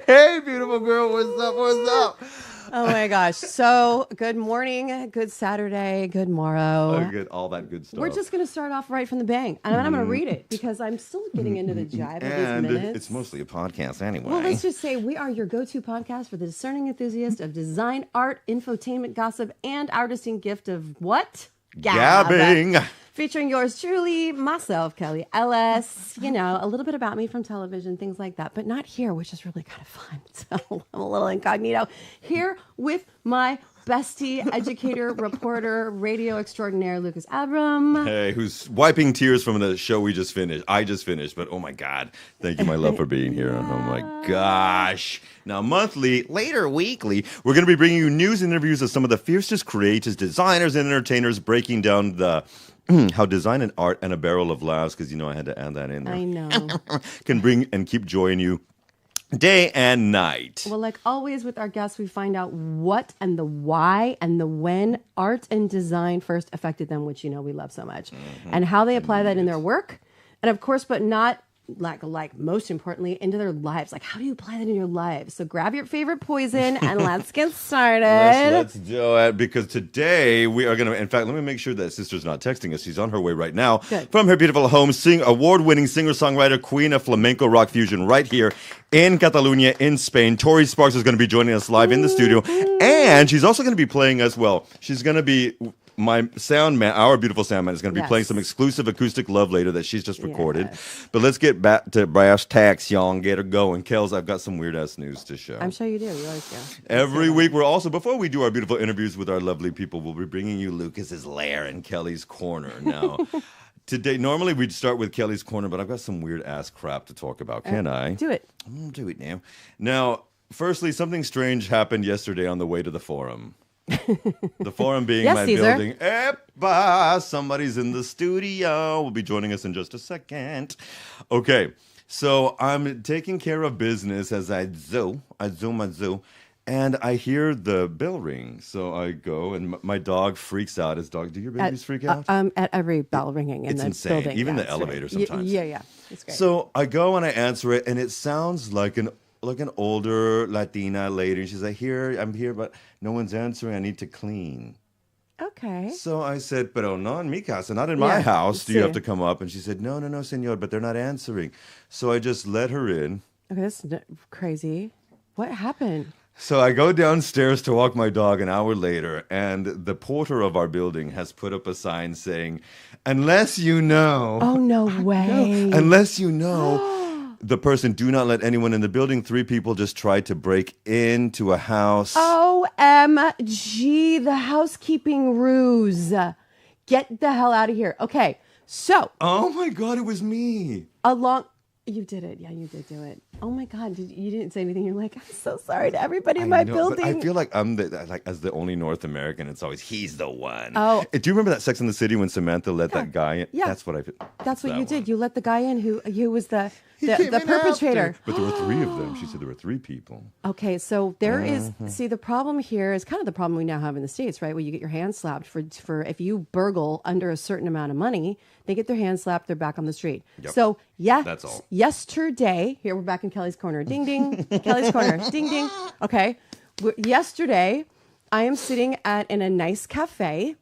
Hey, beautiful girl. What's up? What's up? Oh my gosh. So good morning, good Saturday, good morrow. Good, all that good stuff. We're just going to start off right from the bang. And I'm going to read it because I'm still getting into the jive of and these minutes. it's mostly a podcast anyway. Well, let's just say we are your go-to podcast for the discerning enthusiast of design, art, infotainment, gossip, and artisting gift of what? Gabbing. Featuring yours truly, myself, Kelly Ellis. You know, a little bit about me from television, things like that, but not here, which is really kind of fun. So I'm a little incognito here with my bestie, educator, reporter, radio extraordinaire, Lucas Abram. Hey, who's wiping tears from the show we just finished. I just finished, but oh my God. Thank you, my love, for being here. Oh my gosh. Now, monthly, later weekly, we're going to be bringing you news and interviews of some of the fiercest creators, designers, and entertainers breaking down the how design and art and a barrel of laughs, because you know I had to add that in there. I know. Can bring and keep joy in you day and night. Well, like always with our guests, we find out what and the why and the when art and design first affected them, which you know we love so much, and how they apply that in their work. And of course, but not like most importantly, into their lives. Like, how do you apply that in your lives? So grab your favorite poison and let's get started. Let's do it, because today we are going to, in fact, let me make sure that sister's not texting us. She's on her way right now. Good. From her beautiful home, award-winning singer-songwriter, queen of flamenco rock fusion right here in Catalonia, in Spain. Tori Sparks is going to be joining us live in the studio. And she's also going to be playing us, she's going to be... My sound man, our beautiful sound man, is going to be playing some exclusive acoustic love later that she's just recorded. Yes. But let's get back to brass tacks, y'all, and get her going. Kels, I've got some weird-ass news to show. I'm sure you do. You always do. Every week, we're also, before we do our beautiful interviews with our lovely people, we'll be bringing you Lucas's Lair and Kelly's Corner. Now, today, normally we'd start with Kelly's Corner, but I've got some weird-ass crap to talk about. Can I? Do it. I'm going to do it now. Now, firstly, something strange happened yesterday on the way to the forum. The forum being my Caesar. building. Epa, somebody's in the studio. Will be joining us in just a second. Okay, so I'm taking care of business as I do, and I hear the bell ring. So I go, and my dog freaks out. His dog, do your babies freak out? At every bell ringing in the insane. building. Even the it's elevator great. sometimes. Yeah. It's great. So I go and I answer it, and it sounds like an older Latina lady. And she's like, I'm here, but no one's answering. I need to clean. Okay. So I said, pero no en mi casa, not in my house. Do you have to come up? And she said, no, senor, but they're not answering. So I just let her in. Okay, that's crazy. What happened? So I go downstairs to walk my dog an hour later, and the porter of our building has put up a sign saying, unless you know. Oh, no way. Unless you know. The person, do not let anyone in the building. 3 people just tried to break into a house. OMG, the housekeeping ruse. Get the hell out of here. Okay, so. Oh my God, it was me. You did it. Yeah, you did do it. Oh my God, you didn't say anything. You're like, I'm so sorry to everybody in my building. But I feel like I'm as the only North American. It's always he's the one. Oh, do you remember that Sex and the City when Samantha let that guy in? Yeah, that's what I. That's what you did. You let the guy in who was the perpetrator. perpetrator. But there were 3 of them. She said there were 3 people. Okay, so there is. See, the problem here is kind of the problem we now have in the States, right? Where you get your hand slapped for if you burgle under a certain amount of money, they get their hand slapped. They're back on the street. Yep. So that's all. Yesterday, here we're back in Kelly's Corner. Ding ding, Kelly's Corner. Ding ding. Okay, yesterday I am sitting in a nice cafe.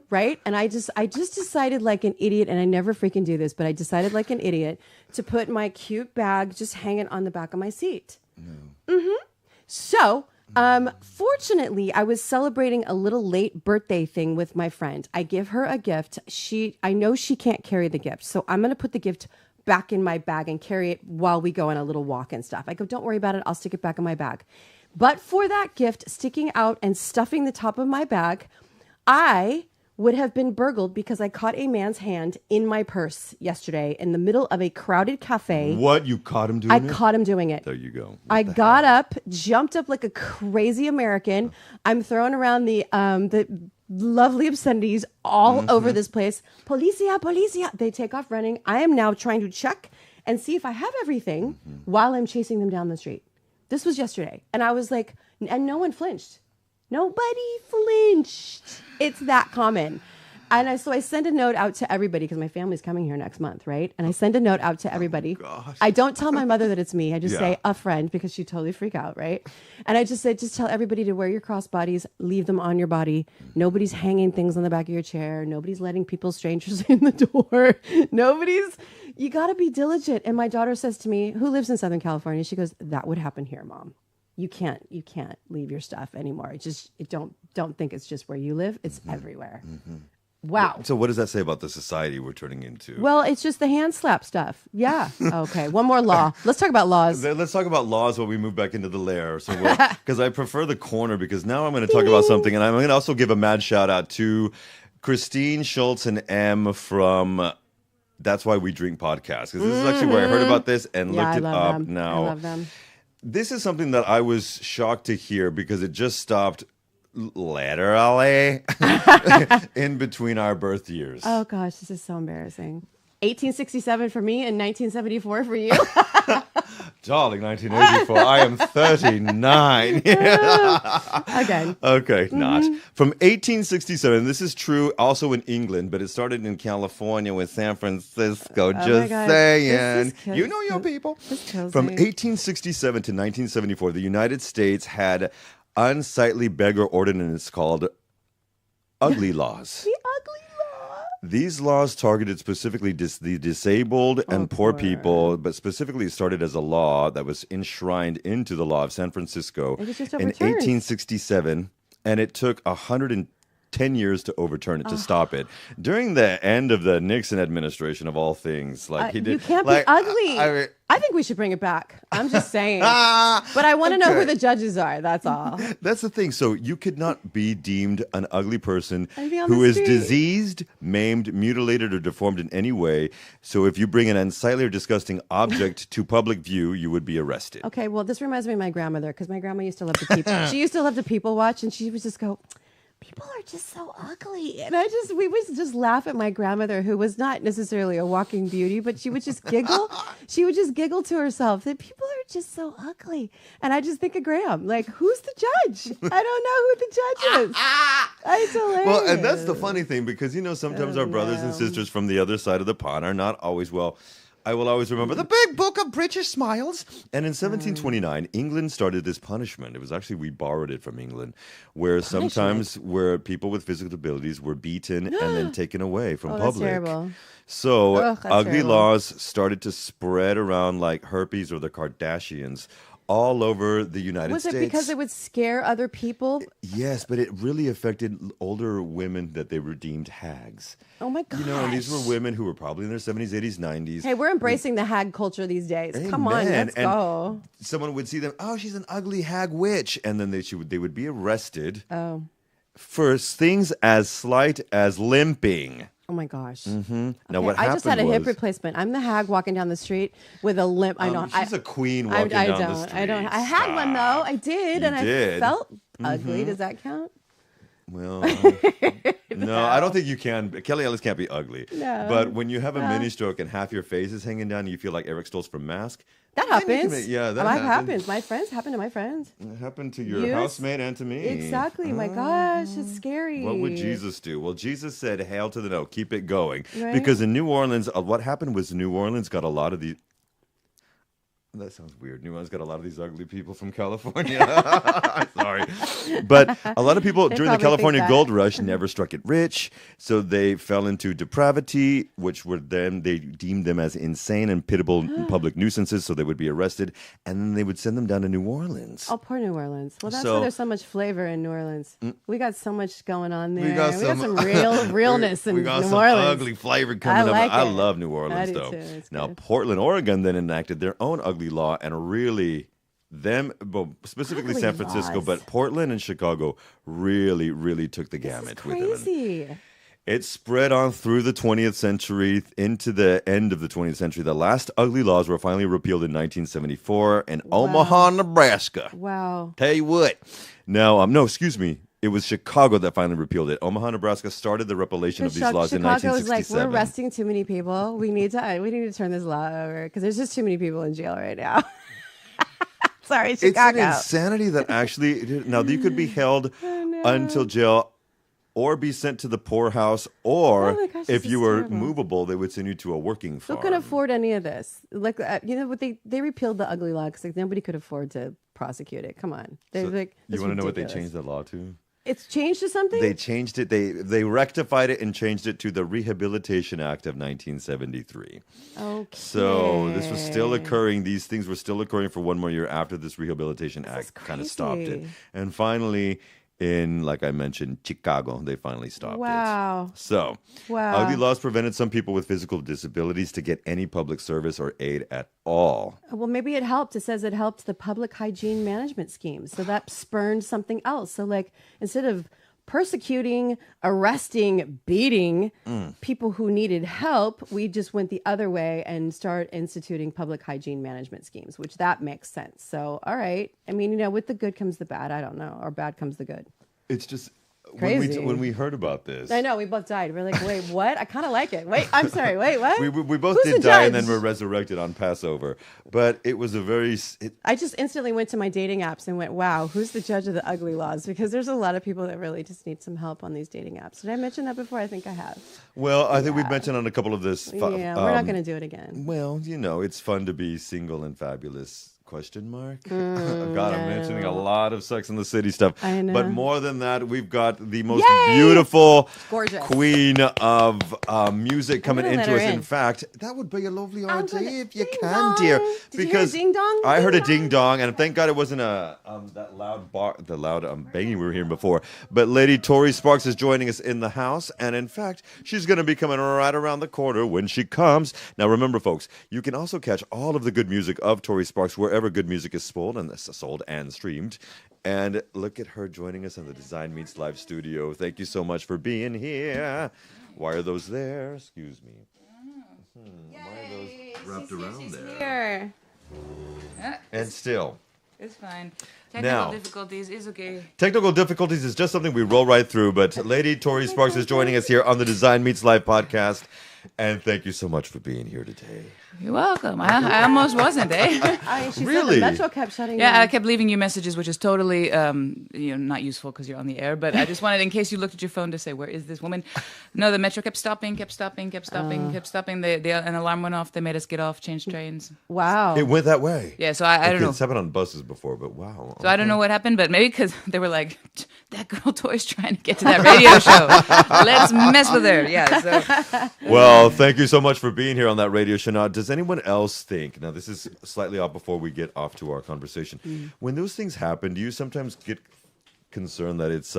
Right? And I just decided like an idiot, and I never freaking do this, but I decided like an idiot to put my cute bag just hanging on the back of my seat. No. So, fortunately, I was celebrating a little late birthday thing with my friend. I give her a gift. I know she can't carry the gift, so I'm going to put the gift back in my bag and carry it while we go on a little walk and stuff. I go, don't worry about it. I'll stick it back in my bag. But for that gift sticking out and stuffing the top of my bag, I would have been burgled because I caught a man's hand in my purse yesterday in the middle of a crowded cafe. What? You caught him doing it? I caught him doing it. There you go. I got up, jumped up like a crazy American. I'm throwing around the lovely obscenities all over this place. Policia, policia. They take off running. I am now trying to check and see if I have everything while I'm chasing them down the street. This was yesterday. And I was like, and no one flinched. Nobody flinched. It's that common. So I send a note out to everybody because my family's coming here next month, right? And I send a note out to everybody. Gosh. I don't tell my mother that it's me. I just Yeah. say a friend because she'd totally freak out, right? And I just say, just tell everybody to wear your crossbodies, leave them on your body. Nobody's hanging things on the back of your chair. Nobody's letting people, strangers in the door. You got to be diligent. And my daughter says to me, who lives in Southern California, she goes, that would happen here, Mom. You can't leave your stuff anymore. Don't think it's just where you live. It's everywhere. Wow. So what does that say about the society we're turning into? Well, it's just the hand slap stuff. Yeah. Okay. One more law. Let's talk about laws. Let's talk about laws when we move back into the lair. So, because I prefer the corner, because now I'm going to talk about something, and I'm going to also give a mad shout out to Christine Schultz and M from That's Why We Drink podcast, because this is actually where I heard about this and looked it up. Them. Now, I love them. This is something that I was shocked to hear because it just stopped literally in between our birth years. Oh gosh, this is so embarrassing. 1867 for me and 1974 for you. Darling, 1984. I am 39. Again. Okay, not. From 1867, this is true also in England, but it started in California with San Francisco. Just God. saying. This You know your people. kills From me. 1867 to 1974, the United States had unsightly beggar ordinance called ugly laws. The ugly law. These laws targeted specifically the disabled and poor people, but specifically started as a law that was enshrined into the law of San Francisco It was just in overturned. 1867, and it took 110 years to overturn it, to stop it. During the end of the Nixon administration, of all things, like he did, You can't like, be ugly. I I think we should bring it back. I'm just saying. Ah, But I want to know okay. who the judges are. That's all. That's the thing. So you could not be deemed an ugly person I'd be on who the is street. diseased, maimed, mutilated, or deformed in any way. So if you bring an unsightly or disgusting object to public view, you would be arrested. Okay, well, this reminds me of my grandmother because my grandma used to love to people. She used to love to people watch, and she would just go, "People are just so ugly," and we would just laugh at my grandmother, who was not necessarily a walking beauty, but she would just giggle. She would just giggle to herself that people are just so ugly, and I just think of Graham, like, who's the judge? I don't know who the judge is. It's hilarious. Well, and that's the funny thing, because, sometimes our brothers and no. sisters from the other side of the pond are not always, I will always remember the big book of British smiles. And in 1729, England started this punishment. It was actually, we borrowed it from England, where sometimes where people with physical abilities were beaten and then taken away from Oh, that's public. terrible. So Ugh, that's ugly terrible. laws started to spread around like herpes or the Kardashians all over the United Was States. it because it would scare other people? Yes, but it really affected older women that they were deemed hags. Oh my gosh. And these were women who were probably in their 70s, 80s, 90s. Hey, we're embracing the hag culture these days. Come on, Amen. let's And go. someone would see them, oh, she's an ugly hag witch. And then they would be arrested Oh. for things as slight as limping. Oh my gosh. Now, what I just had a happened hip was- replacement. I'm the hag walking down the street with a limp. I know. She's a queen I walking down the don't. street. I don't. I had one though. I did, You and did. I felt ugly. Does that count? Well, no, I don't think you can. Kelly Ellis can't be ugly. No. But when you have a mini stroke and half your face is hanging down, you feel like Eric Stoltz from Mask. That then you can happens. make- yeah, that happens. happens. My friends happened to my friends. It happened to your Yes. housemate and to me. Exactly. My gosh, it's scary. What would Jesus do? Well, Jesus said, "Hail to the no, keep it going." Right. Because in New Orleans, what happened was New Orleans got a lot of these. That sounds weird. New Orleans got a lot of these ugly people from California. Sorry. But a lot of people They during the probably think California that. Gold Rush never struck it rich. So they fell into depravity, which were then they deemed them as insane and pitiable public nuisances. So they would be arrested. And then they would send them down to New Orleans. Oh, poor New Orleans. Well, that's So- why there's so much flavor in New Orleans. We got so much going on there. We got some real realness in we got New some Orleans. ugly flavor coming like up. I it. love New Orleans, I do though. too. It's Now, good. Portland, Oregon then enacted their own ugly law and really specifically Ugly San Francisco, laws. but Portland and Chicago really, really took the This is gamut with them. And crazy. it spread on through the 20th century into the end of the 20th century. The last ugly laws were finally repealed in 1974 in Omaha, Nebraska. Wow. Tell you what. Now, no, excuse me. It was Chicago that finally repealed it. Omaha, Nebraska started the repellation of these laws in Chicago is like, 1967. we're arresting too many people. We need to turn this law over because there's just too many people in jail right now. Sorry, It's an Chicago. insanity that actually now you could be held Oh, no. until jail or be sent to the poorhouse, or Oh my gosh, if this you is were terrible. movable, they would send you to a working Who farm. can afford any of this? Like, what they repealed the ugly law because like, nobody could afford to prosecute it. Come on. They're So like, you it's want to know what they ridiculous. changed the law to? It's changed to something? They changed it. They rectified it and changed it to the Rehabilitation Act of 1973. Okay. So this was still occurring. These things were still occurring for one more year after this Rehabilitation This is Act kind of stopped it. crazy. And finally, in, like I mentioned, Chicago, they finally stopped it. Wow. So Wow. ugly laws prevented some people with physical disabilities to get any public service or aid at all. Well, maybe it helped. It says it helped the public hygiene management scheme. So that spurned something else. So, like, instead of persecuting, arresting, beating people who needed help, we just went the other way and start instituting public hygiene management schemes, which that makes sense. So, all right. I mean, with the good comes the bad. I don't know. Or bad comes the good. It's just Crazy. when we heard about this. I know. We both died. We're like, wait, what? I kind of like it. Wait, I'm sorry. Wait, what? We both Who's did the die and then judge? were resurrected on Passover. But it was a very... I just instantly went to my dating apps and went, wow, who's the judge of the ugly laws? Because there's a lot of people that really just need some help on these dating apps. Did I mention that before? I think I have. Well, I think we've mentioned on a couple of this... Yeah, we're not going to do it again. Well, it's fun to be single and fabulous. Question mark? God, I'm mentioning a lot of Sex and the City stuff. I know. But more than that, we've got the most Yay! beautiful Gorgeous. queen of music coming gonna let into her us. In in. fact, that would be a lovely I'm idea gonna- if you ding can, dong. dear. Did you hear a ding dong? I heard a Ding ding dong, and thank God it wasn't that loud banging we were hearing before. But Lady Tori Sparks is joining us in the house, and in fact, she's going to be coming right around the corner when she comes. Now, remember, folks, you can also catch all of the good music of Tori Sparks wherever good music is sold and streamed. And look at her joining us in the Design Meets Live studio. Thank you so much for being here. Why are those there? Excuse me. Why are those wrapped around there? Here. And still. It's fine. Now- Technical difficulties is okay. Technical difficulties is just something we roll right through, but Lady Tori Sparks is joining us here on the Design Meets Live podcast. And thank you so much for being here today. You're welcome. I almost wasn't, eh? She Really? said the Metro kept shutting Yeah, I down. kept leaving you messages, which is totally, not useful because you're on the air. But I just wanted, in case you looked at your phone, to say, "Where is this woman?" No, the metro kept stopping. An alarm went off. They made us get off, change trains. Wow. It went that way. Yeah, so I don't know. It's happened on buses before, but wow. So I don't know what happened, but maybe because they were like, "That girl Tori's trying to get to that radio show. Let's mess with her." Yeah. So Well, thank you so much for being here on that radio show. Now, does anyone else think, now this is slightly off before we get off to our conversation, when those things happen, do you sometimes get concerned that it's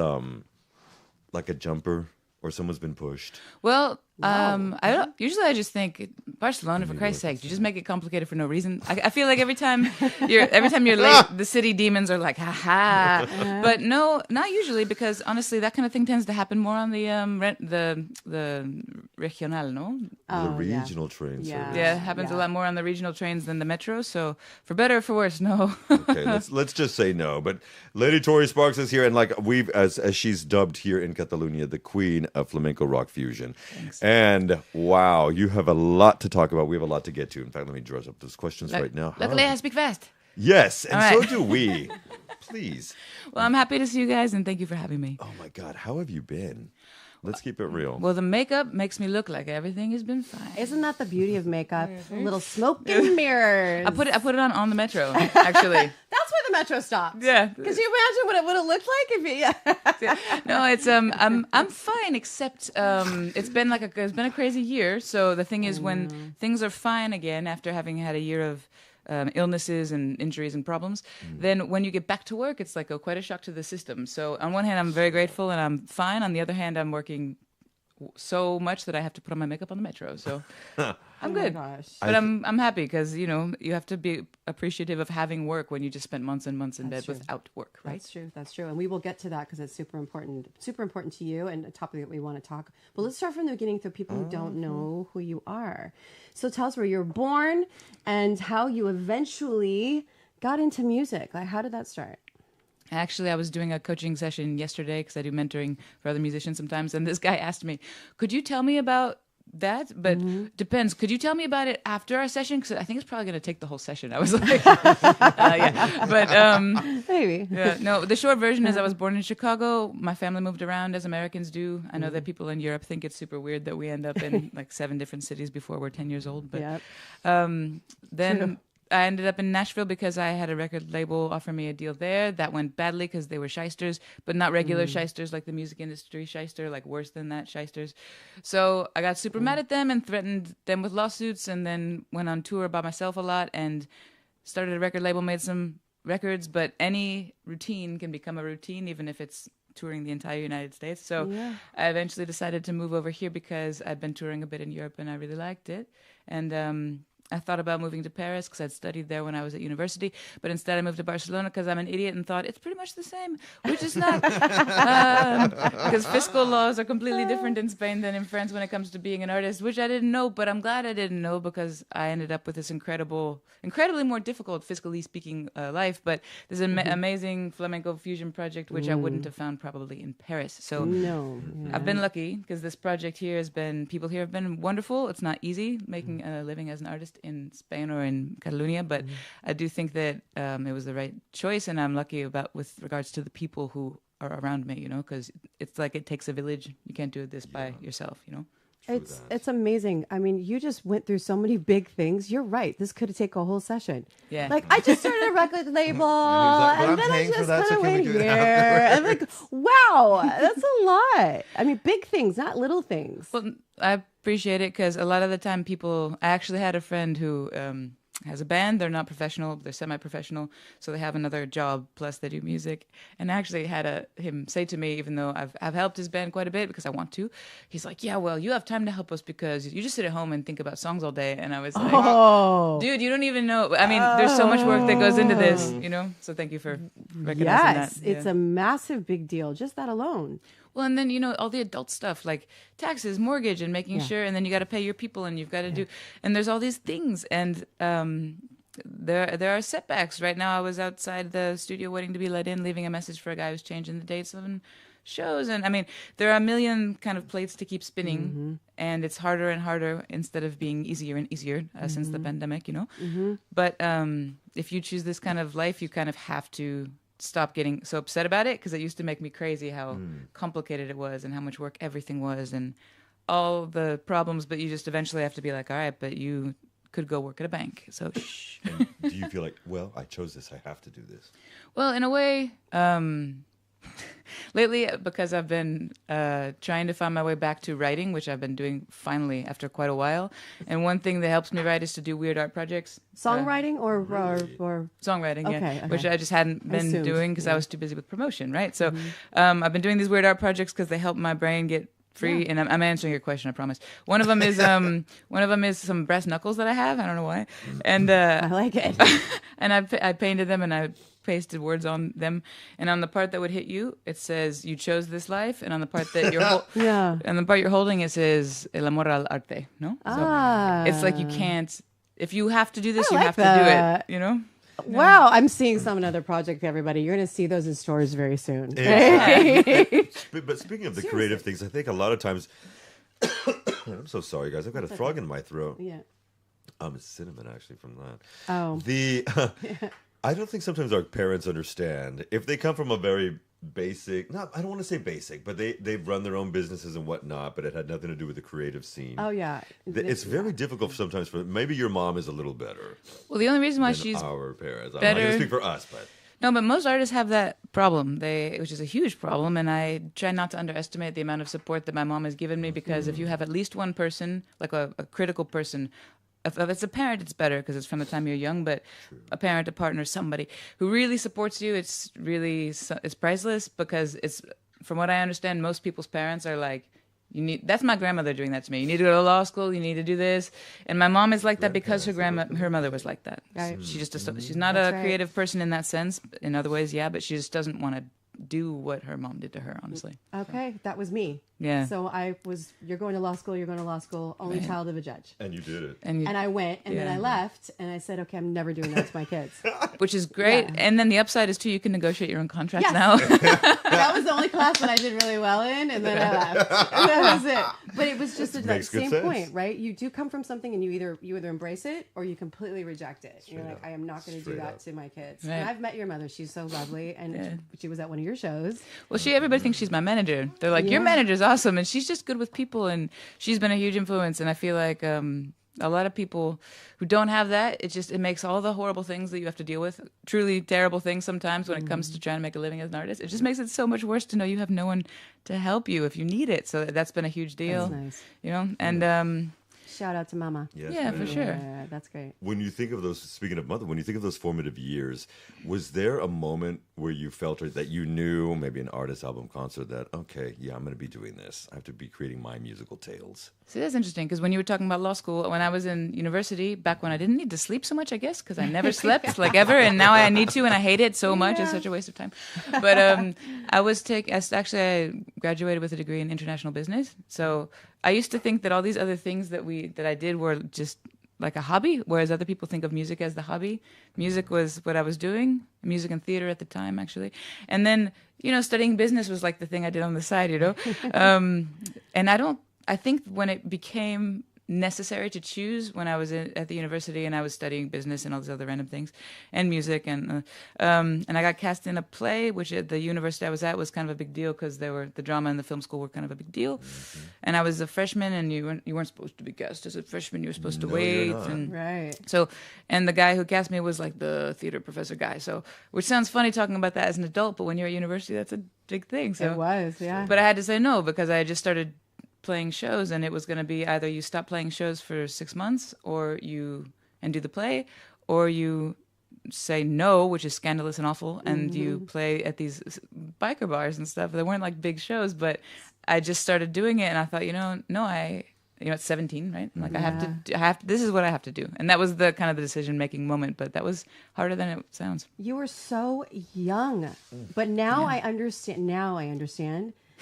like a jumper or someone's been pushed? Well, I don't. Usually, I just think Barcelona. For Christ's sake, you just make it complicated for no reason. I feel like every time you're late, the city demons are like, "Ha ha!" But no, not usually, because honestly, that kind of thing tends to happen more on the regional, no? The regional train Yeah. service. Yeah, it happens a Yeah. lot more on the regional trains than the metro. So, for better or for worse, no. Okay, let's just say no. But Lady Tori Sparks is here, and like we've as she's dubbed here in Catalonia, the queen of flamenco rock fusion. Thanks. And wow, you have a lot to talk about. We have a lot to get to. In fact, let me draw up those questions right now. Luckily, I speak fast. Yes, and All right. so do we. Please. Well, I'm happy to see you guys, and thank you for having me. Oh my God, how have you been? Let's keep it real. Well, the makeup makes me look like everything has been fine. Isn't that the beauty of makeup? A little smoke and mirrors. I put it on the metro, actually. That's why the Metro stopped. Yeah. Because you imagine what it would have looked like if you... No, it's I'm fine, except it's been a crazy year. So the thing is, when things are fine again after having had a year of illnesses and injuries and problems, then when you get back to work, it's like quite a shock to the system. So on one hand, I'm very grateful and I'm fine. On the other hand, I'm working so much that I have to put on my makeup on the metro. So I'm good. gosh. But I'm happy because, you have to be appreciative of having work when you just spent months and months in That's bed true. without work, right? That's true. And we will get to that because it's super important to you and a topic that we want to talk. But let's start from the beginning for people who don't know who you are. So tell us where you were born and how you eventually got into music. Like, how did that start? Actually, I was doing a coaching session yesterday because I do mentoring for other musicians sometimes. And this guy asked me, could you tell me about that, but depends. Could you tell me about it after our session? Because I think it's probably going to take the whole session. I was like, yeah, but Maybe. yeah, no. The short version is I was born in Chicago. My family moved around as Americans do. I know that people in Europe think it's super weird that we end up in like 7 different cities before we're 10 years old. But Yep. then. True. I ended up in Nashville because I had a record label offer me a deal there. That went badly because they were shysters, but not regular shysters like the music industry shyster, like worse than that shysters. So I got super mad at them and threatened them with lawsuits, and then went on tour by myself a lot and started a record label, made some records. But any routine can become a routine, even if it's touring the entire United States. So I eventually decided to move over here because I'd been touring a bit in Europe and I really liked it. And I thought about moving to Paris because I'd studied there when I was at university, but instead I moved to Barcelona because I'm an idiot and thought it's pretty much the same, which is not, because fiscal laws are completely different in Spain than in France when it comes to being an artist, which I didn't know, but I'm glad I didn't know because I ended up with this incredibly more difficult, fiscally speaking, life, but there's an amazing flamenco fusion project, which I wouldn't have found probably in Paris. So No. I've been lucky because this project here people here have been wonderful. It's not easy making a living as an artist in Spain or in Catalonia, but I do think that it was the right choice, and I'm lucky with regards to the people who are around me, because it's like it takes a village. You can't do this by yourself, It's amazing. I mean, you just went through so many big things. You're right. This could take a whole session. Yeah. Like, I just started a record label, like, and "Well, then I'm I paying for just that, kind so of can we went do it here. afterwards?" I'm like, wow, that's a lot. I mean, big things, not little things. Well, I appreciate it because a lot of the time I actually had a friend who has a band. They're not professional, they're semi-professional, so they have another job plus they do music. And I actually had him say to me, even though I've helped his band quite a bit because I want to, he's like, yeah, well, you have time to help us because you just sit at home and think about songs all day. And I was like, dude, you don't even know. I mean, there's so much work that goes into this, so thank you for recognizing Yes, that. it's a massive big deal, just that alone. Well, and then, all the adult stuff like taxes, mortgage, and making sure, and then you got to pay your people and you've got to do, and there's all these things. And there are setbacks. Right now, I was outside the studio waiting to be let in, leaving a message for a guy who's changing the dates of shows. And I mean, there are a million kind of plates to keep spinning, and it's harder and harder instead of being easier and easier since the pandemic, But if you choose this kind of life, you kind of have to stop getting so upset about it because it used to make me crazy how complicated it was and how much work everything was and all the problems, but you just eventually have to be like, all right, but you could go work at a bank, so shh. Do you feel like, well, I chose this, I have to do this? Well, in a way, lately, because I've been trying to find my way back to writing, which I've been doing finally after quite a while. And one thing that helps me write is to do weird art projects. Songwriting or Songwriting, Okay, okay. which I just hadn't been assumed, doing because I was too busy with promotion, right? So I've been doing these weird art projects because they help my brain get free. And I'm answering your question, I promise. One of them is some brass knuckles that I have. I don't know why. And I like it. and I painted them and I pasted words on them, and on the part that would hit you, it says you chose this life, and on the part that you're and the part you're holding, it says el amor al arte. No, so it's like you can't. If you have to do this, you like have that. to do it. Wow, I'm seeing some another project, everybody. You're going to see those in stores very soon. But speaking of the creative things, I think a lot of times, I'm so sorry, guys. I've got a frog in my throat. Yeah. It's cinnamon, actually, from that. Oh. I don't think sometimes our parents understand if they come from a very basic, I don't want to say basic, but they've run their own businesses and whatnot, but it had nothing to do with the creative scene. Oh, yeah. It's very difficult sometimes maybe your mom is a little better. Well, the only reason why than she's our parents. I'm better. not going to speak for us, but. No, but most artists have that problem, which is a huge problem, and I try not to underestimate the amount of support that my mom has given me, because if you have at least one person, like a critical person, if it's a parent, it's better because it's from the time you're young, but a parent, a partner, somebody who really supports you, it's priceless, because it's, from what I understand, most people's parents are like, that's my grandmother doing that to me. You need to go to law school. You need to do this. And my mom is like that because her mother was like that. Right. She just she's not a creative person in that sense. In other ways, yeah, but she just doesn't want to do what her mom did to her, honestly. Okay, that was me. Yeah. So you're going to law school, only child of a judge. And you did it. And And I went, and then I left, and I said, okay, I'm never doing that to my kids. which is great. Yeah. And then the upside is too, you can negotiate your own contracts Yes. now. That was the only class that I did really well in, and then I left. And that was it. But it was just that Makes good same sense. point, right? You do come from something, and you either embrace it or you completely reject it. You're like, I am not going to do Straight that up. to my kids. Right. And I've met your mother; she's so lovely, and she was at one of your shows. Well, everybody thinks she's my manager. They're like, your Yeah. manager's awesome, and she's just good with people, and she's been a huge influence. And I feel like a lot of people who don't have that, it makes all the horrible things that you have to deal with, truly terrible things sometimes when it comes to trying to make a living as an artist. It just makes it so much worse to know you have no one to help you if you need it. So that's been a huge deal. That's nice. You know, and Shout out to Mama. Yes, yeah, man. for sure. Yeah, that's great. When you think of those, speaking of mother, when you think of those formative years, was there a moment where you felt or that you knew, maybe an artist, album, concert, that, okay, yeah, I'm going to be doing this. I have to be creating my musical tales. See, that's interesting because when you were talking about law school, when I was in university, back when I didn't need to sleep so much, I guess, because I never slept like ever, and now I need to, and I hate it so much. It's such a waste of time. But I graduated with a degree in international business. So I used to think that all these other things that I did were just like a hobby, whereas other people think of music as the hobby. Music was what I was doing, music and theater at the time, actually. And then, studying business was like the thing I did on the side, And I think when it became necessary to choose when I was at the university and I was studying business and all these other random things and music and I got cast in a play, which at the university I was at was kind of a big deal because the drama and the film school were kind of a big deal. Mm-hmm. And I was a freshman and you weren't supposed to be cast as a freshman. You were supposed to wait. And Right. so, and the guy who cast me was like the theater professor guy. So, which sounds funny talking about that as an adult, but when you're at university, that's a big thing. So It was, yeah. But I had to say no because I had just started playing shows, and it was going to be either you stop playing shows for 6 months and do the play, or you say no, which is scandalous and awful, and you play at these biker bars and stuff. They weren't like big shows, but I just started doing it, and I thought, at 17, right? I'm like, this is what I have to do. And that was the kind of the decision-making moment, but that was harder than it sounds. You were so young, but now I understand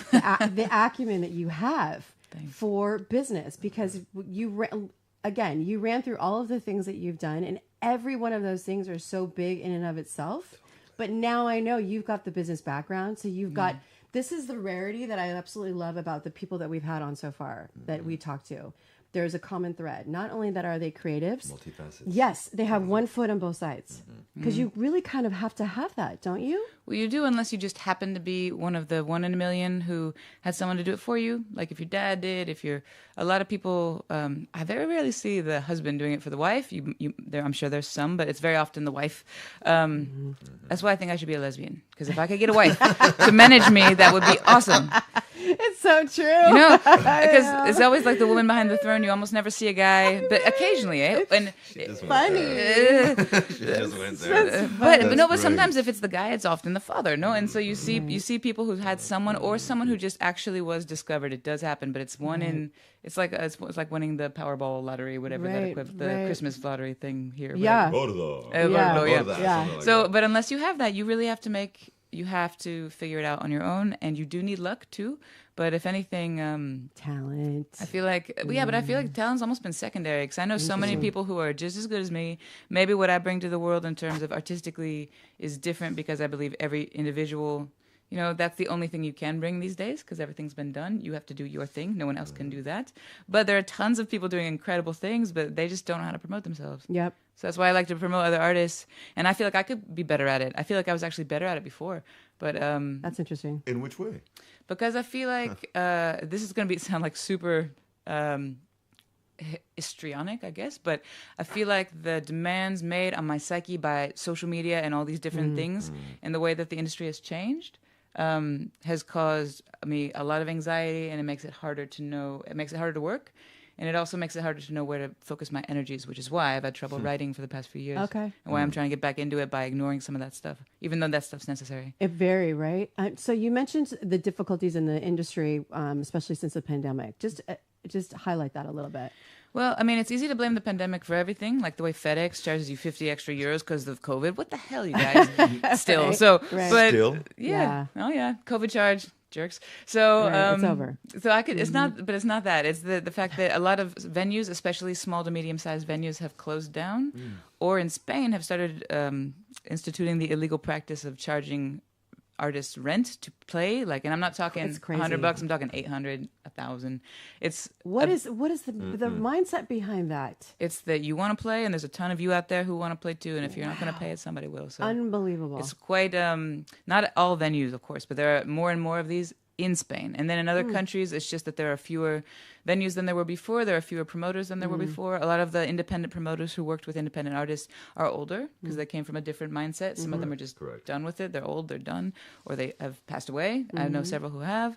the acumen that you have for business, because you ran through all of the things that you've done, and every one of those things are so big in and of itself. But now I know you've got the business background, so you've got, this is the rarity that I absolutely love about the people that we've had on so far that we talked to. There's a common thread. Not only that are they creatives, Multifaceted. yes, they have one foot on both sides, because you really kind of have to have that, don't you? Well, you do, unless you just happen to be one of the 1 in a million who had someone to do it for you. Like if your dad did, a lot of people, I very rarely see the husband doing it for the wife. I'm sure there's some, but it's very often the wife. That's why I think I should be a lesbian, because if I could get a wife to manage me, that would be awesome. It's so true. Because it's always like the woman behind the throne. You almost never see a guy, but occasionally, And Funny. She just went there. But sometimes if it's the guy, it's often the father. No, and so you see people who had someone or someone who just actually was discovered. It does happen, but it's one in. It's like winning the Powerball lottery, whatever the Christmas lottery thing here. Yeah. So, but unless you have that, you really have to you have to figure it out on your own, and you do need luck too. But if anything, talent. I feel like, but I feel like talent's almost been secondary, because I know so many people who are just as good as me. Maybe what I bring to the world in terms of artistically is different, because I believe every individual, that's the only thing you can bring these days, because everything's been done. You have to do your thing. No one else can do that. But there are tons of people doing incredible things, but they just don't know how to promote themselves. Yep. So that's why I like to promote other artists, and I feel like I could be better at it. I feel like I was actually better at it before, but that's interesting. In which way? Because I feel like this is going to sound like super histrionic, I guess, but I feel like the demands made on my psyche by social media and all these different things, and the way that the industry has changed, has caused me a lot of anxiety, and it makes it harder to know. It makes it harder to work. And it also makes it harder to know where to focus my energies, which is why I've had trouble writing for the past few years. Okay. And why I'm trying to get back into it by ignoring some of that stuff, even though that stuff's necessary. It very, right? So you mentioned the difficulties in the industry, especially since the pandemic. Just highlight that a little bit. Well, I mean, it's easy to blame the pandemic for everything, like the way FedEx charges you 50 extra euros because of COVID. What the hell, you guys? Still. So, Right. but Still? yeah. Oh, yeah. COVID charge. jerks. So Right, it's over. So I could. It's not, but it's not that. It's the fact that a lot of venues, especially small to medium sized venues, have closed down, or in Spain have started instituting the illegal practice of charging artists rent to play. Like, and I'm not talking It's crazy. $100. I'm talking 800, 1,000. It's What is the mindset behind that? It's that you want to play, and there's a ton of you out there who want to play too. And if you're not going to pay it, somebody will. So Unbelievable. it's quite not all venues, of course, but there are more and more of these in Spain. And then in other countries, it's just that there are fewer venues than there were before. There are fewer promoters than there were before. A lot of the independent promoters who worked with independent artists are older because they came from a different mindset. Some of them are just done with it. They're old, they're done, or they have passed away. I know several who have.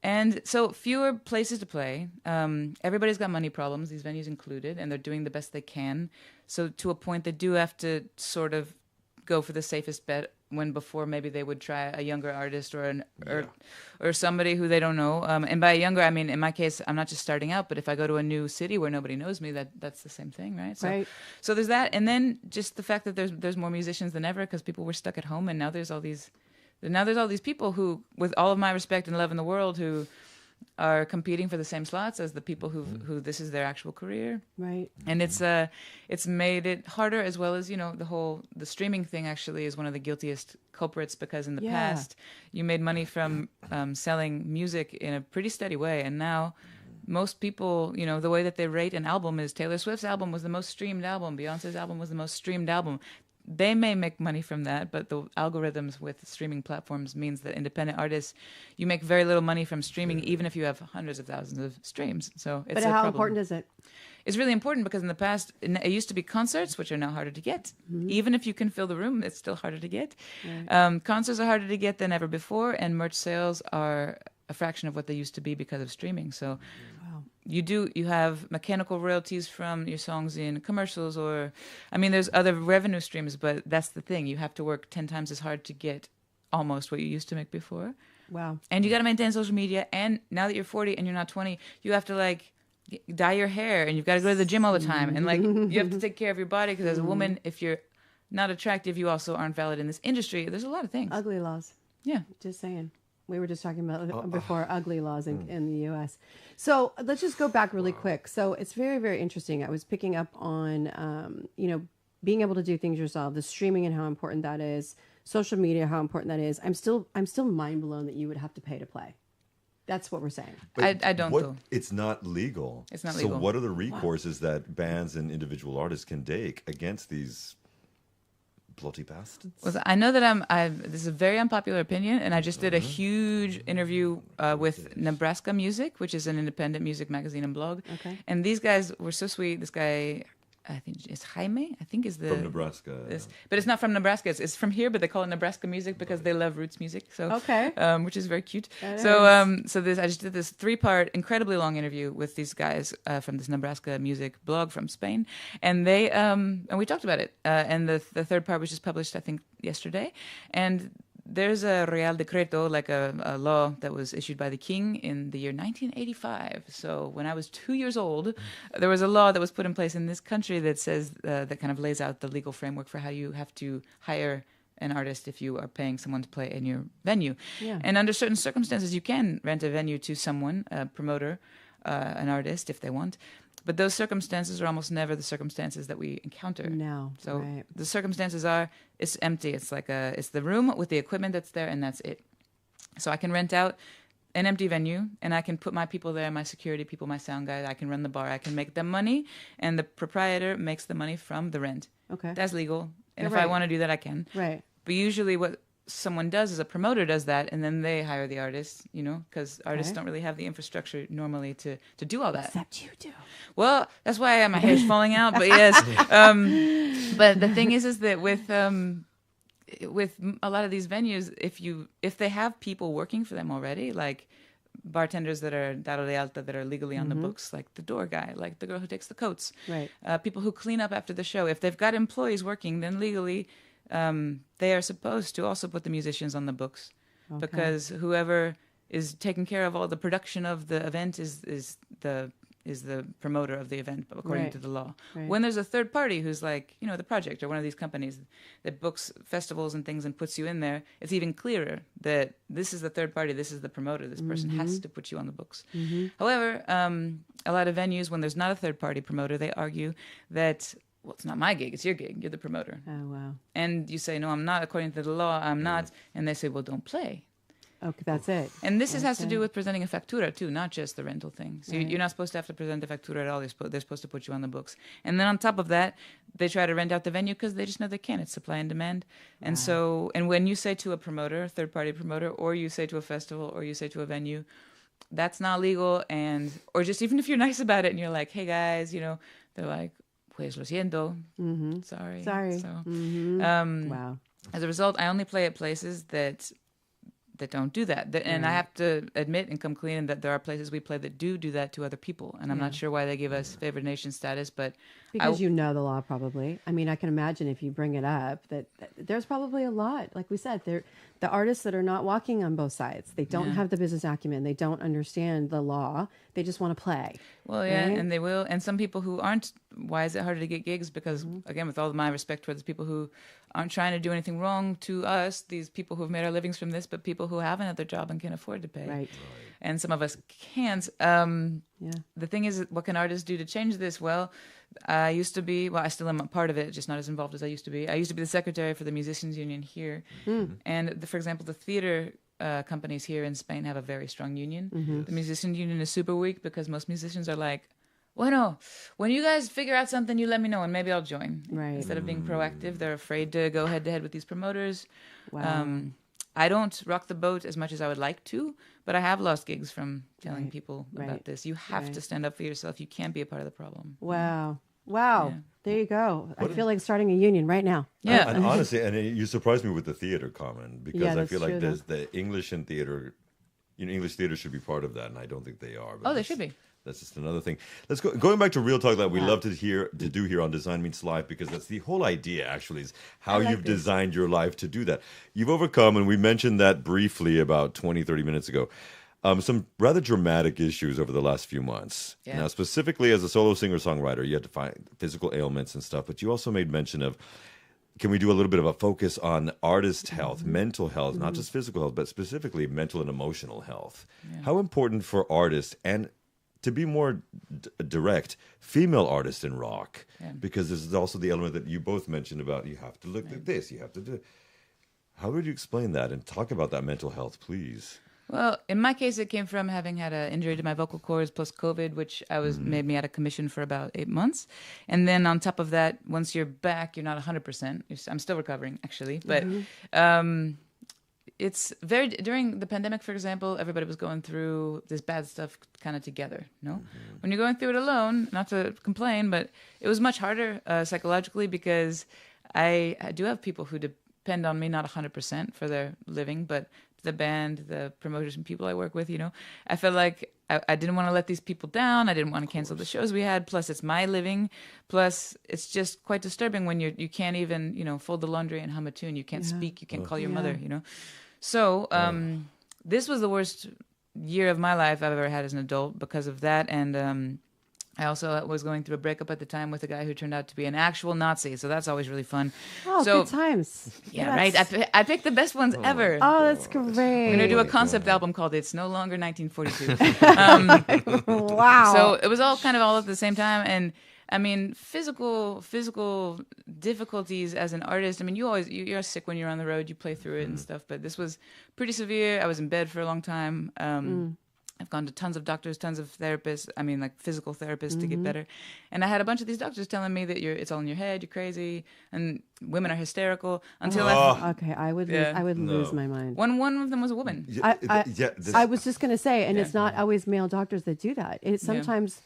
And so fewer places to play. Everybody's got money problems, these venues included, and they're doing the best they can. So to a point, they do have to sort of go for the safest bet when before maybe they would try a younger artist or somebody who they don't know. And by younger, I mean, in my case, I'm not just starting out, but if I go to a new city where nobody knows me, that's the same thing, right? So there's that. And then just the fact that there's more musicians than ever because people were stuck at home, and now there's all these people who, with all of my respect and love in the world, who are competing for the same slots as the people who this is their actual career. Right. And it's made it harder, as well as, the streaming thing actually is one of the guiltiest culprits, because in the past you made money from selling music in a pretty steady way, and now most people, the way that they rate an album is Taylor Swift's album was the most streamed album, Beyonce's album was the most streamed album. They may make money from that, but the algorithms with streaming platforms means that independent artists, you make very little money from streaming, even if you have hundreds of thousands of streams. So it's But how important is it? It's really important because in the past, it used to be concerts, which are now harder to get. Even if you can fill the room, it's still harder to get. Right. Concerts are harder to get than ever before, and merch sales are a fraction of what they used to be because of streaming. So you have mechanical royalties from your songs in commercials, or, I mean, there's other revenue streams, but that's the thing. You have to work 10 times as hard to get almost what you used to make before. Wow. And you got to maintain social media. And now that you're 40 and you're not 20, you have to dye your hair, and you've got to go to the gym all the time. And you have to take care of your body, because as a woman, if you're not attractive, you also aren't valid in this industry. There's a lot of things. Ugly laws. Yeah. Just saying. We were just talking about before ugly laws in the U.S. So let's just go back really quick. So it's very, very interesting. I was picking up on, being able to do things yourself, the streaming and how important that is, social media, how important that is. I'm still mind blown that you would have to pay to play. That's what we're saying. I don't though. It's not legal. It's not legal. So what are the recourses that bands and individual artists can take against these bloody bastards? Well, I know that this is a very unpopular opinion, and I just did a huge interview with Nebraska Music, which is an independent music magazine and blog. Okay. And these guys were so sweet. This guy, I think it's Jaime, is the... From Nebraska. But it's not from Nebraska. It's from here, but they call it Nebraska Music because they love roots music. So okay. Which is very cute. I just did this 3-part, incredibly long interview with these guys from this Nebraska Music blog from Spain. And they and we talked about it. And the third part was just published, I think, yesterday. And there's a Real Decreto, like a law that was issued by the king in the year 1985. So when I was 2 years old, there was a law that was put in place in this country that says, that kind of lays out the legal framework for how you have to hire an artist if you are paying someone to play in your venue. Yeah. And under certain circumstances, you can rent a venue to someone, a promoter, an artist, if they want. But those circumstances are almost never the circumstances that we encounter. No. So the circumstances are, it's empty. It's it's the room with the equipment that's there, and that's it. So I can rent out an empty venue, and I can put my people there, my security people, my sound guy. I can run the bar. I can make them money, and the proprietor makes the money from the rent. Okay. That's legal. And if I want to do that, I can. Right. But usually what someone does is a promoter does that, and then they hire the artist, because artists don't really have the infrastructure normally to do all that. Except you do. Well, that's why my hair's falling out, but yes. But the thing is that with a lot of these venues, if they have people working for them already, like bartenders that are dado de alta, that are legally on the books, like the door guy, like the girl who takes the coats, right? People who clean up after the show. If they've got employees working, then legally they are supposed to also put the musicians on the books, because whoever is taking care of all the production of the event is the is the promoter of the event, according Right. to the law. Right. When there's a third party who's like, the project or one of these companies that books festivals and things and puts you in there, it's even clearer that this is the third party, this is the promoter, this person has to put you on the books. However, a lot of venues, when there's not a third party promoter, they argue that, well, it's not my gig, it's your gig, you're the promoter. Oh, wow. And you say, no, I'm not, according to the law, I'm not. And they say, well, don't play. Okay, that's it. And this has to do with presenting a factura too, not just the rental thing. So you're not supposed to have to present a factura at all. They're supposed to put you on the books. And then on top of that, they try to rent out the venue because they just know they can. It's supply and demand. And so, and when you say to a promoter, third party promoter, or you say to a festival, or you say to a venue, that's not legal. Or just even if you're nice about it and you're like, hey guys, they're like, pues lo siento. Sorry. So, Wow. as a result, I only play at places that don't do that. And I have to admit and come clean that there are places we play that do that to other people. And I'm not sure why they give us favored nation status, but Because you know the law, probably. I mean, I can imagine if you bring it up that there's probably a lot. Like we said, the artists that are not walking on both sides. They don't have the business acumen. They don't understand the law. They just want to play. Well, yeah, right? and they will. And some people who aren't, why is it harder to get gigs? Because, again, with all my respect towards people who aren't trying to do anything wrong to us, these people who have made our livings from this, but people who have another job and can afford to pay. Right. And some of us can't. The thing is, what can artists do to change this? Well, I used to be, I still am a part of it, just not as involved as I used to be. I used to be the secretary for the Musicians Union here. And, for example, the theater companies here in Spain have a very strong union. The Musicians Union is super weak because most musicians are like, bueno, when you guys figure out something, you let me know and maybe I'll join. Right. Instead of being proactive, they're afraid to go head to head with these promoters. Wow. I don't rock the boat as much as I would like to, but I have lost gigs from telling people about this. You have to stand up for yourself. You can't be a part of the problem. Wow. Yeah. There you go. I feel like starting a union right now. Yeah. And honestly, you surprised me with the theater comment because Yeah, I that's feel like true, there's the English in theater. English theater should be part of that, and I don't think they are. But Oh, they should be. That's just another thing. Let's going back to real talk that we love to do here on Design Meets Life, because that's the whole idea. Actually, is how you've designed your life to do that. You've overcome, and we mentioned that briefly about 20, 30 minutes ago. Some rather dramatic issues over the last few months. Yeah. Now, specifically as a solo singer-songwriter, you had to find physical ailments and stuff, but you also made mention of, can we do a little bit of a focus on artist health, mental health, not just physical health, but specifically mental and emotional health? Yeah. How important for artists, and to be more direct, female artists in rock, because this is also the element that you both mentioned about you have to look like this, you have to do. How would you explain that and talk about that mental health, please? Well, in my case, it came from having had an injury to my vocal cords plus COVID, which made me out of commission for about 8 months. And then on top of that, once you're back, you're not 100%. I'm still recovering, actually. But it's during the pandemic, for example, everybody was going through this bad stuff kind of together, When you're going through it alone, not to complain, but it was much harder psychologically because I do have people who depend on me, not 100% for their living, but the band, the promoters and people I work with, I felt like I didn't want to let these people down. I didn't want to cancel the shows we had. Plus, it's my living. Plus, it's just quite disturbing when you can't even, fold the laundry and hum a tune. You can't speak. You can't call your mother, So this was the worst year of my life I've ever had as an adult because of that. And I also was going through a breakup at the time with a guy who turned out to be an actual Nazi. So that's always really fun. Oh, so, good times. Yeah, right. I picked the best ones ever. Oh, that's great. I'm going to do a concept album called It's No Longer 1942. Wow. So it was all kind of all at the same time. And I mean, physical difficulties as an artist. I mean, you're sick when you're on the road. You play through it and stuff. But this was pretty severe. I was in bed for a long time. I've gone to tons of doctors, tons of therapists. I mean, like physical therapists to get better. And I had a bunch of these doctors telling me that it's all in your head, you're crazy, and women are hysterical. Until okay, I would lose my mind. one of them was a woman. I was just going to say, and it's not always male doctors that do that. It's sometimes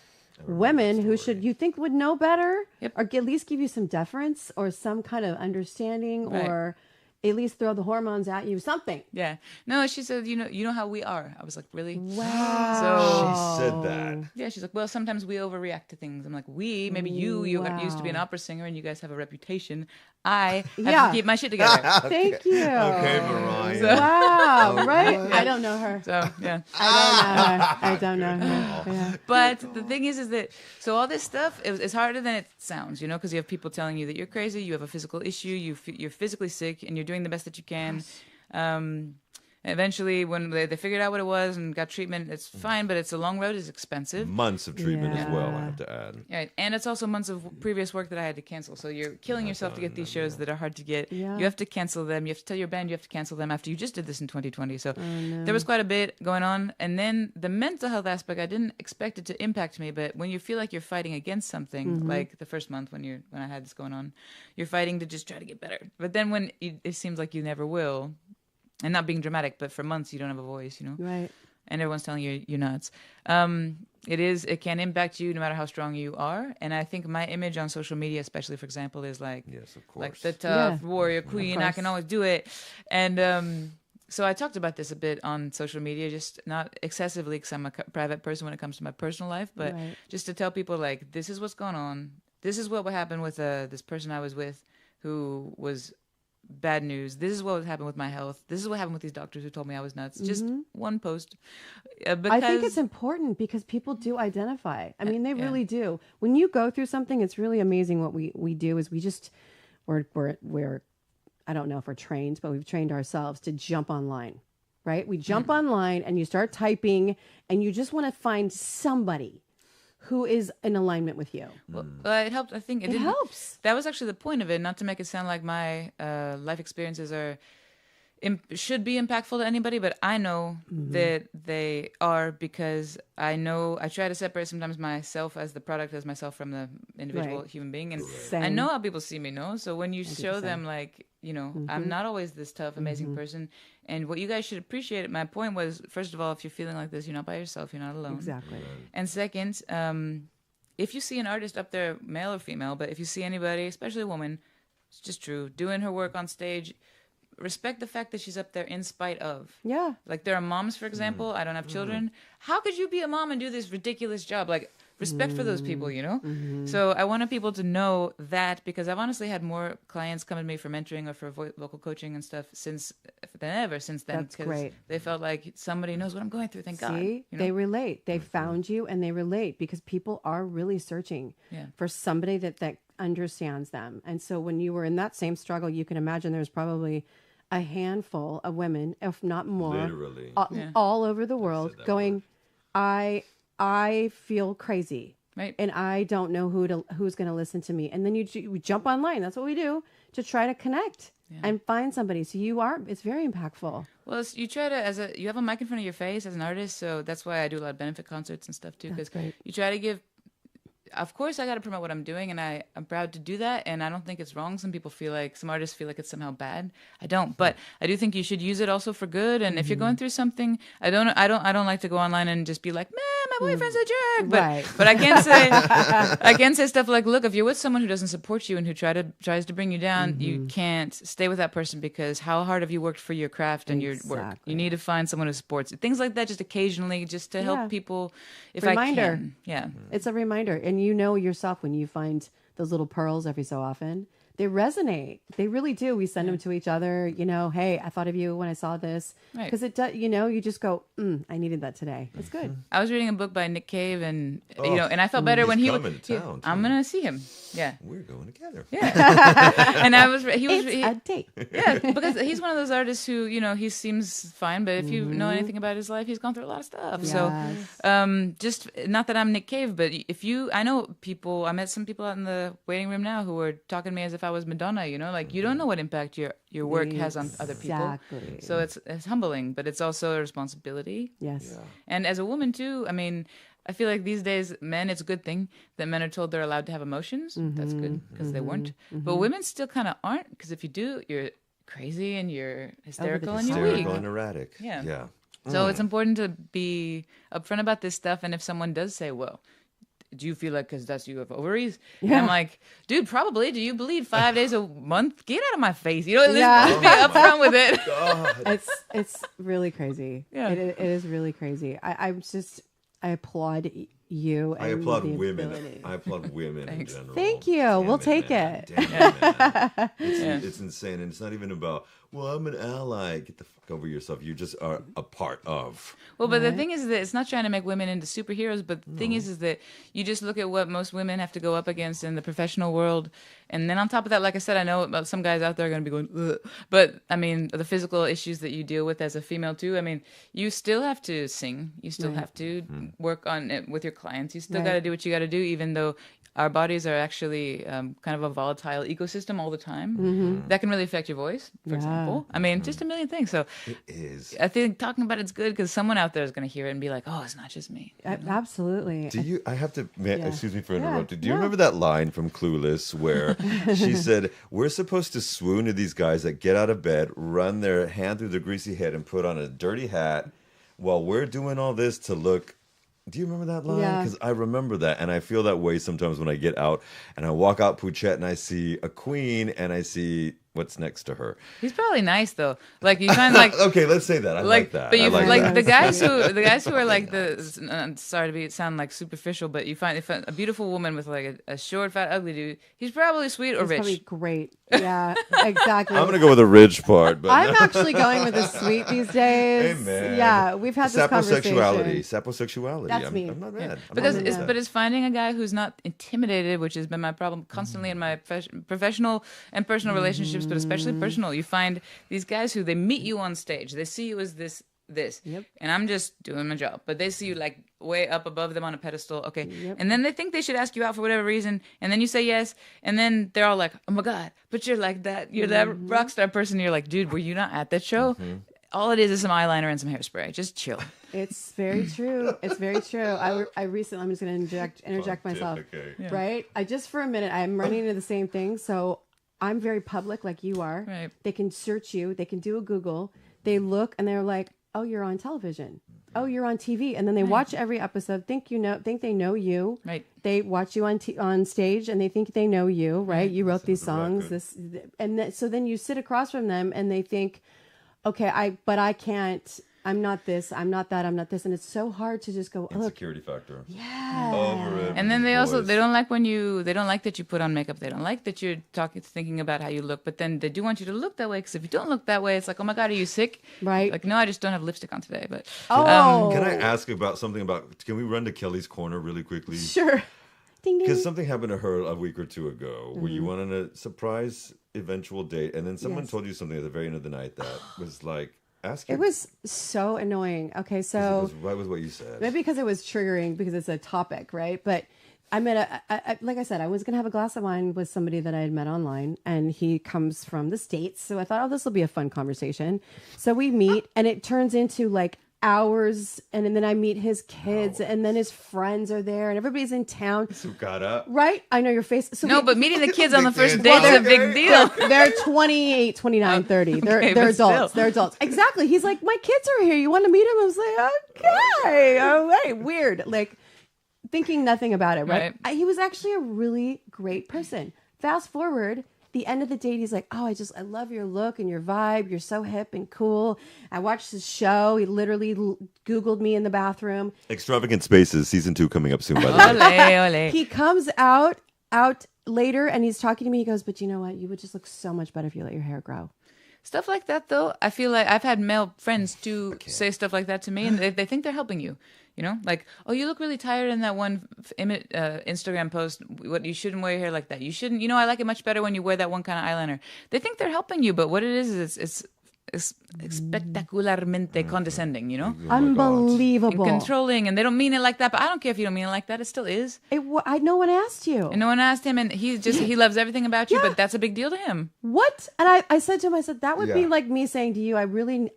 women who you think would know better, or at least give you some deference or some kind of understanding, or at least throw the hormones at you, something. Yeah. No, she said, you know how we are. I was like, really? Wow. She said that. Yeah, she's like, well, sometimes we overreact to things. I'm like, maybe you used to be an opera singer and you guys have a reputation. I have to keep my shit together. Thank you. Okay, Mariah. Wow, right? I don't know her. So, yeah. I don't know her. Yeah. But the thing is that, so all this stuff is harder than it sounds, because you have people telling you that you're crazy, you have a physical issue, you're physically sick, and you're doing the best that you can. Eventually, when they figured out what it was and got treatment, it's fine, but it's a long road. It's expensive. Months of treatment as well, I have to add. Right, and it's also months of previous work that I had to cancel. So you're killing yourself to get these shows that are hard to get. Yeah. You have to cancel them. You have to tell your band you have to cancel them after you just did this in 2020. So there was quite a bit going on. And then the mental health aspect, I didn't expect it to impact me, but when you feel like you're fighting against something, like the first month when I had this going on, you're fighting to just try to get better. But then when it seems like you never will. And not being dramatic, but for months you don't have a voice, Right. And everyone's telling you you're nuts. It can impact you no matter how strong you are. And I think my image on social media, especially for example, is like, Yes, of course. like the tough warrior queen. I course. can always do it. And so I talked about this a bit on social media, just not excessively because I'm a private person when it comes to my personal life, but just to tell people like, this is what's going on. This is what happened with this person I was with who was bad news. This is what happened with my health. This is what happened with these doctors who told me I was nuts. Just one post. Because I think it's important because people do identify. I mean, they really do. When you go through something, it's really amazing. What we do is we're I don't know if we're trained, but we've trained ourselves to jump online, right? We jump online and you start typing and you just want to find somebody who is in alignment with you. Well, it helped. I think It helps. That was actually the point of it, not to make it sound like my life experiences should be impactful to anybody, but I know that they are because I try to separate sometimes myself as the product as myself from the individual human being. And I know how people see me, So when you show them like, I'm not always this tough, amazing person. And what you guys should appreciate, my point was, first of all, if you're feeling like this, you're not by yourself, you're not alone. Exactly. And second, if you see an artist up there, male or female, but if you see anybody, especially a woman, it's just true, doing her work on stage, respect the fact that she's up there in spite of. Yeah. Like there are moms, for example, I don't have children. How could you be a mom and do this ridiculous job? Like respect for those people, So I wanted people to know that because I've honestly had more clients come to me for mentoring or for vocal coaching and stuff since then. That's great. They felt like somebody knows what I'm going through. Thank God. See, they relate. They found you and they relate because people are really searching for somebody that understands them. And so when you were in that same struggle, you can imagine there's probably a handful of women, if not more, Literally. all over the world going, I feel crazy. Right. And I don't know who's going to listen to me. And then you jump online. That's what we do to try to connect and find somebody. So it's very impactful. Well, you try to, you have a mic in front of your face as an artist. So that's why I do a lot of benefit concerts and stuff too. Because you try to give, of course, I got to promote what I'm doing, and I'm proud to do that. And I don't think it's wrong. Some artists feel like it's somehow bad. I don't, but I do think you should use it also for good. And if you're going through something, I don't like to go online and just be like, man, my boyfriend's a jerk. But I can't say stuff like, look, if you're with someone who doesn't support you and who tries to bring you down, you can't stay with that person because how hard have you worked for your craft and your work? You need to find someone who supports it. Things like that, just occasionally, just to help people. If Reminder. I can, It's a reminder. And you know yourself when you find those little pearls every so often, they resonate. They really do. We send them to each other, hey, I thought of you when I saw this. Because it does, you just go, I needed that today. It's good. I was reading a book by Nick Cave and, and I felt better when he was, I'm going to see him. Yeah. We're going together. Yeah. And It's a date. Yeah, because he's one of those artists who, he seems fine, but if you know anything about his life, he's gone through a lot of stuff. Yes. So, just not that I'm Nick Cave, but I met some people out in the waiting room now who were talking to me as if I was Madonna, like you don't know what impact your work has on other people. Exactly. So it's humbling, but it's also a responsibility. Yes. Yeah. And as a woman too, I feel like these days, it's a good thing that men are told they're allowed to have emotions. That's good because they weren't. But women still kind of aren't because if you do, you're crazy and you're hysterical and you're weak. Hysterical and erratic. Yeah. So it's important to be upfront about this stuff. And if someone does say, well, do you feel like because that's you have ovaries? And I'm like, dude, probably. Do you bleed 5 days a month? Get out of my face. You know, just be upfront with it. It's really crazy. Yeah. It is really crazy. I applaud you. And I applaud the women. ability. I applaud women in general. Thank you. Damn We'll take man. it. Damn it, man. It's insane. And it's not even about, well, I'm an ally. Get the fuck over yourself. You just are a part of. Well, but the thing is that it's not trying to make women into superheroes, but the thing is that you just look at what most women have to go up against in the professional world. And then on top of that, like I said, I know about some guys out there are going to be going, ugh. But I mean, the physical issues that you deal with as a female too, I mean, you still have to sing. You still have to work on it with your clients. You still got to do what you got to do, even though our bodies are actually kind of a volatile ecosystem all the time. That can really affect your voice, for example. I mean, just a million things. So It is. I think talking about it's good because someone out there is going to hear it and be like, oh, it's not just me. Absolutely. Do you? I have to. Excuse me for interrupting. Do you No. remember that line from Clueless where she said, "We're supposed to swoon to these guys that get out of bed, run their hand through their greasy head, and put on a dirty hat, while we're doing all this to look." Do you remember that line? Yeah. Because I remember that, and I feel that way sometimes when I get out and I walk out Phuket and I see a queen and I see what's next to her. He's probably nice though. Like you find like Okay, let's say that. I like that. But you I like like that. the guys who are like sorry to sound like superficial, but you find if a beautiful woman with like a short, fat, ugly dude, he's probably sweet or It's rich. probably great. Yeah, exactly. I'm gonna go with a ridge part, but I'm actually going with the sweet these days. Hey, man. Yeah, we've had this conversation. Saposexuality. That's me. I'm not mad. because I'm not mad. it's finding a guy who's not intimidated, which has been my problem constantly in my professional and personal relationships, but especially personal. You find these guys who they meet you on stage, they see you as this, Yep. and I'm just doing my job, but they see you like way up above them on a pedestal, okay, Yep. and then they think they should ask you out for whatever reason, and then you say yes, and then they're all like, oh my god, but you're like that, you're that rock star person. You're like, dude, were you not at that show? All it is some eyeliner and some hairspray. Just chill. It's very true. It's very true. I recently, I'm just going to interject myself. Pontificate. Right? I just for a minute, I'm running into the same thing. So I'm very public like you are. Right. They can search you. They can do a Google. They look and they're like, oh, you're on television. Oh, you're on TV. And then they watch every episode, think they know you. Right. They watch you on stage and they think they know you, right? You wrote these songs. So then you sit across from them and they think, okay, but I can't, I'm not this, I'm not that, I'm not this. And it's so hard to just go, look. Insecurity factor. Yeah. Over it. And then they don't like they don't like that you put on makeup. They don't like that you're thinking about how you look. But then they do want you to look that way because if you don't look that way, it's like, oh my god, are you sick? Right. Like, no, I just don't have lipstick on today. But Oh. Can I ask about something can we run to Kelly's Corner really quickly? Sure. Ding, ding. Because something happened to her a week or two ago where you went on a surprise eventual date and then someone Yes. told you something at the very end of the night that was like, ask her. It was so annoying. Okay, It so was right with what you said. maybe because it was triggering because it's a topic, right? But I met like I said, I was going to have a glass of wine with somebody that I had met online and he comes from the States. So I thought, oh, this will be a fun conversation. So we meet and it turns into like hours. And then I meet his kids and then his friends are there and everybody's in town. Sucada. Right? I know your face. So no, but meeting the kids on the first Big date deal. is a big deal. they're 28, 29, 30. They're Okay, they're but still. adults. They're adults. Exactly. He's like, my kids are here. You want to meet him? I was like, okay. All right. Weird. Like thinking nothing about it. Right. Right. He was actually a really great person. Fast forward. The end of the date, he's like, oh, I love your look and your vibe. You're so hip and cool. I watched his show. He literally Googled me in the bathroom. Extravagant Spaces, season 2 coming up soon, by the way. Ole, ole. He comes out later and he's talking to me. He goes, but you know what? You would just look so much better if you let your hair grow. Stuff like that, though, I feel like I've had male friends too say stuff like that to me, and they think they're helping you. You know, like, oh, you look really tired in that one Instagram post. What you shouldn't wear your hair like that. You shouldn't. You know, I like it much better when you wear that one kind of eyeliner. They think they're helping you, but what it is it's espectacularmente condescending. You know, Unbelievable. and controlling, and they don't mean it like that. But I don't care if you don't mean it like that. It still is. No one asked you. And no one asked him, and he loves everything about you, Yeah. but that's a big deal to him. What? And I said to him, I said, that would be Yeah. like me saying to you, I really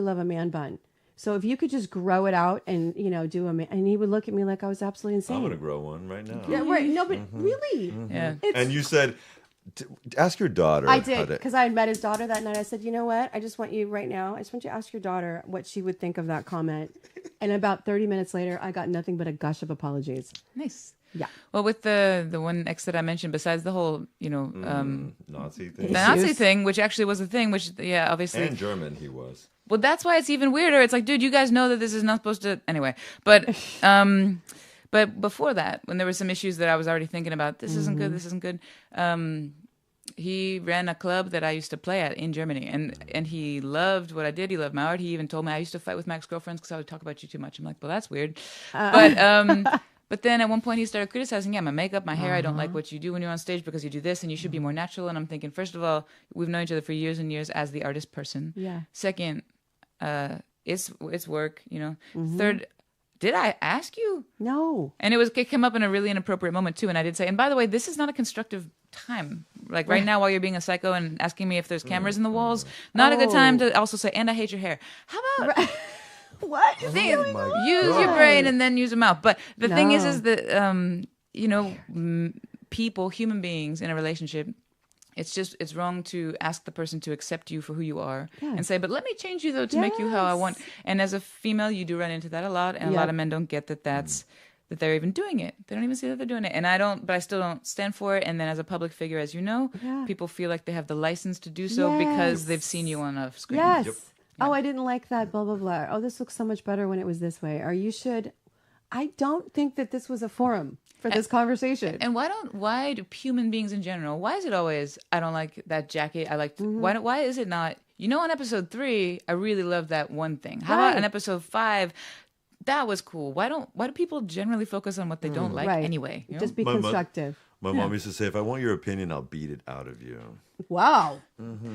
love a man bun. So if you could just grow it out and, do a man, and he would look at me like I was absolutely insane. I'm going to grow one right now. Yeah, right. No, but really. Yeah. And you said, ask your daughter. I did, because I had met his daughter that night. I said, you know what? I just want you right now. I just want you to ask your daughter what she would think of that comment. And about 30 minutes later, I got nothing but a gush of apologies. Nice. Yeah. Well, with the one ex that I mentioned, besides the whole, Nazi the thing. Nazi Issues. thing, which actually was a thing, which, yeah, obviously. And German he was. Well, that's why it's even weirder. It's like, dude, you guys know that this is not supposed to. Anyway, but before that, when there were some issues that I was already thinking about, this isn't good, this isn't good. He ran a club that I used to play at in Germany, and he loved what I did. He loved my art. He even told me I used to fight with my ex-girlfriends because I would talk about you too much. I'm like, well, that's weird. But then at one point he started criticizing, my makeup, my hair. I don't like what you do when you're on stage because you do this and you should be more natural. And I'm thinking, first of all, we've known each other for years and years as the artist person. Yeah. Second, it's work, Third, did I ask you? No. And it came up in a really inappropriate moment too. And I did say, and by the way, this is not a constructive time. Like right now, while you're being a psycho and asking me if there's cameras in the walls, not a good time to also say, and I hate your hair. How about What? use your brain and then use your mouth? But the thing is that people, human beings in a relationship, it's wrong to ask the person to accept you for who you are and say, but let me change you though to make you how I want. And as a female, you do run into that a lot, and a lot of men don't get that that they're even doing it. They don't even see that they're doing it. And I still don't stand for it. And then as a public figure, as you know, people feel like they have the license to do so because they've seen you on a screen. Yes. Yep. Oh, I didn't like that, blah, blah, blah. Oh, this looks so much better when it was this way. Or you should. I don't think that this was a forum for this conversation. And why do human beings in general, why is it always, I don't like that jacket, I like, why is it not, on episode 3, I really love that one thing. How about on episode 5, that was cool. Why do people generally focus on what they don't like anyway? Just be constructive. My mom used to say, if I want your opinion, I'll beat it out of you. Wow.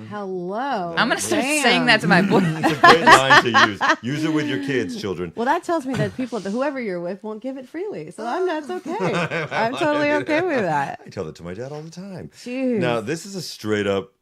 Hello. I'm going to start saying that to my boy. It's a great line to use. Use it with your kids, children. Well, that tells me that whoever you're with, won't give it freely. So that's okay. I'm totally okay with that. I tell that to my dad all the time. Jeez. Now, this is a straight up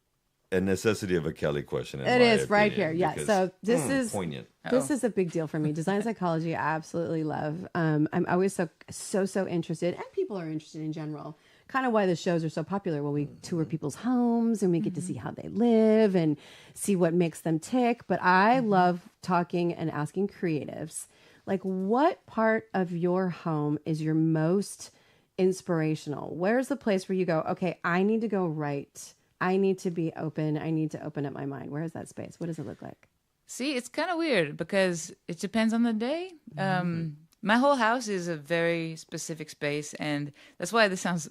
a necessity of a Kelly question. It is right here. Yeah. So this is poignant. This is a big deal for me. Design psychology, I absolutely love. I'm always so interested, and people are interested in general. Kind of why the shows are so popular when we tour people's homes and we get to see how they live and see what makes them tick. But I love talking and asking creatives, like, what part of your home is your most inspirational? Where's the place where you go, okay, I need to go write. I need to be open. I need to open up my mind. Where is that space? What does it look like? See, it's kind of weird because it depends on the day. My whole house is a very specific space, and that's why this sounds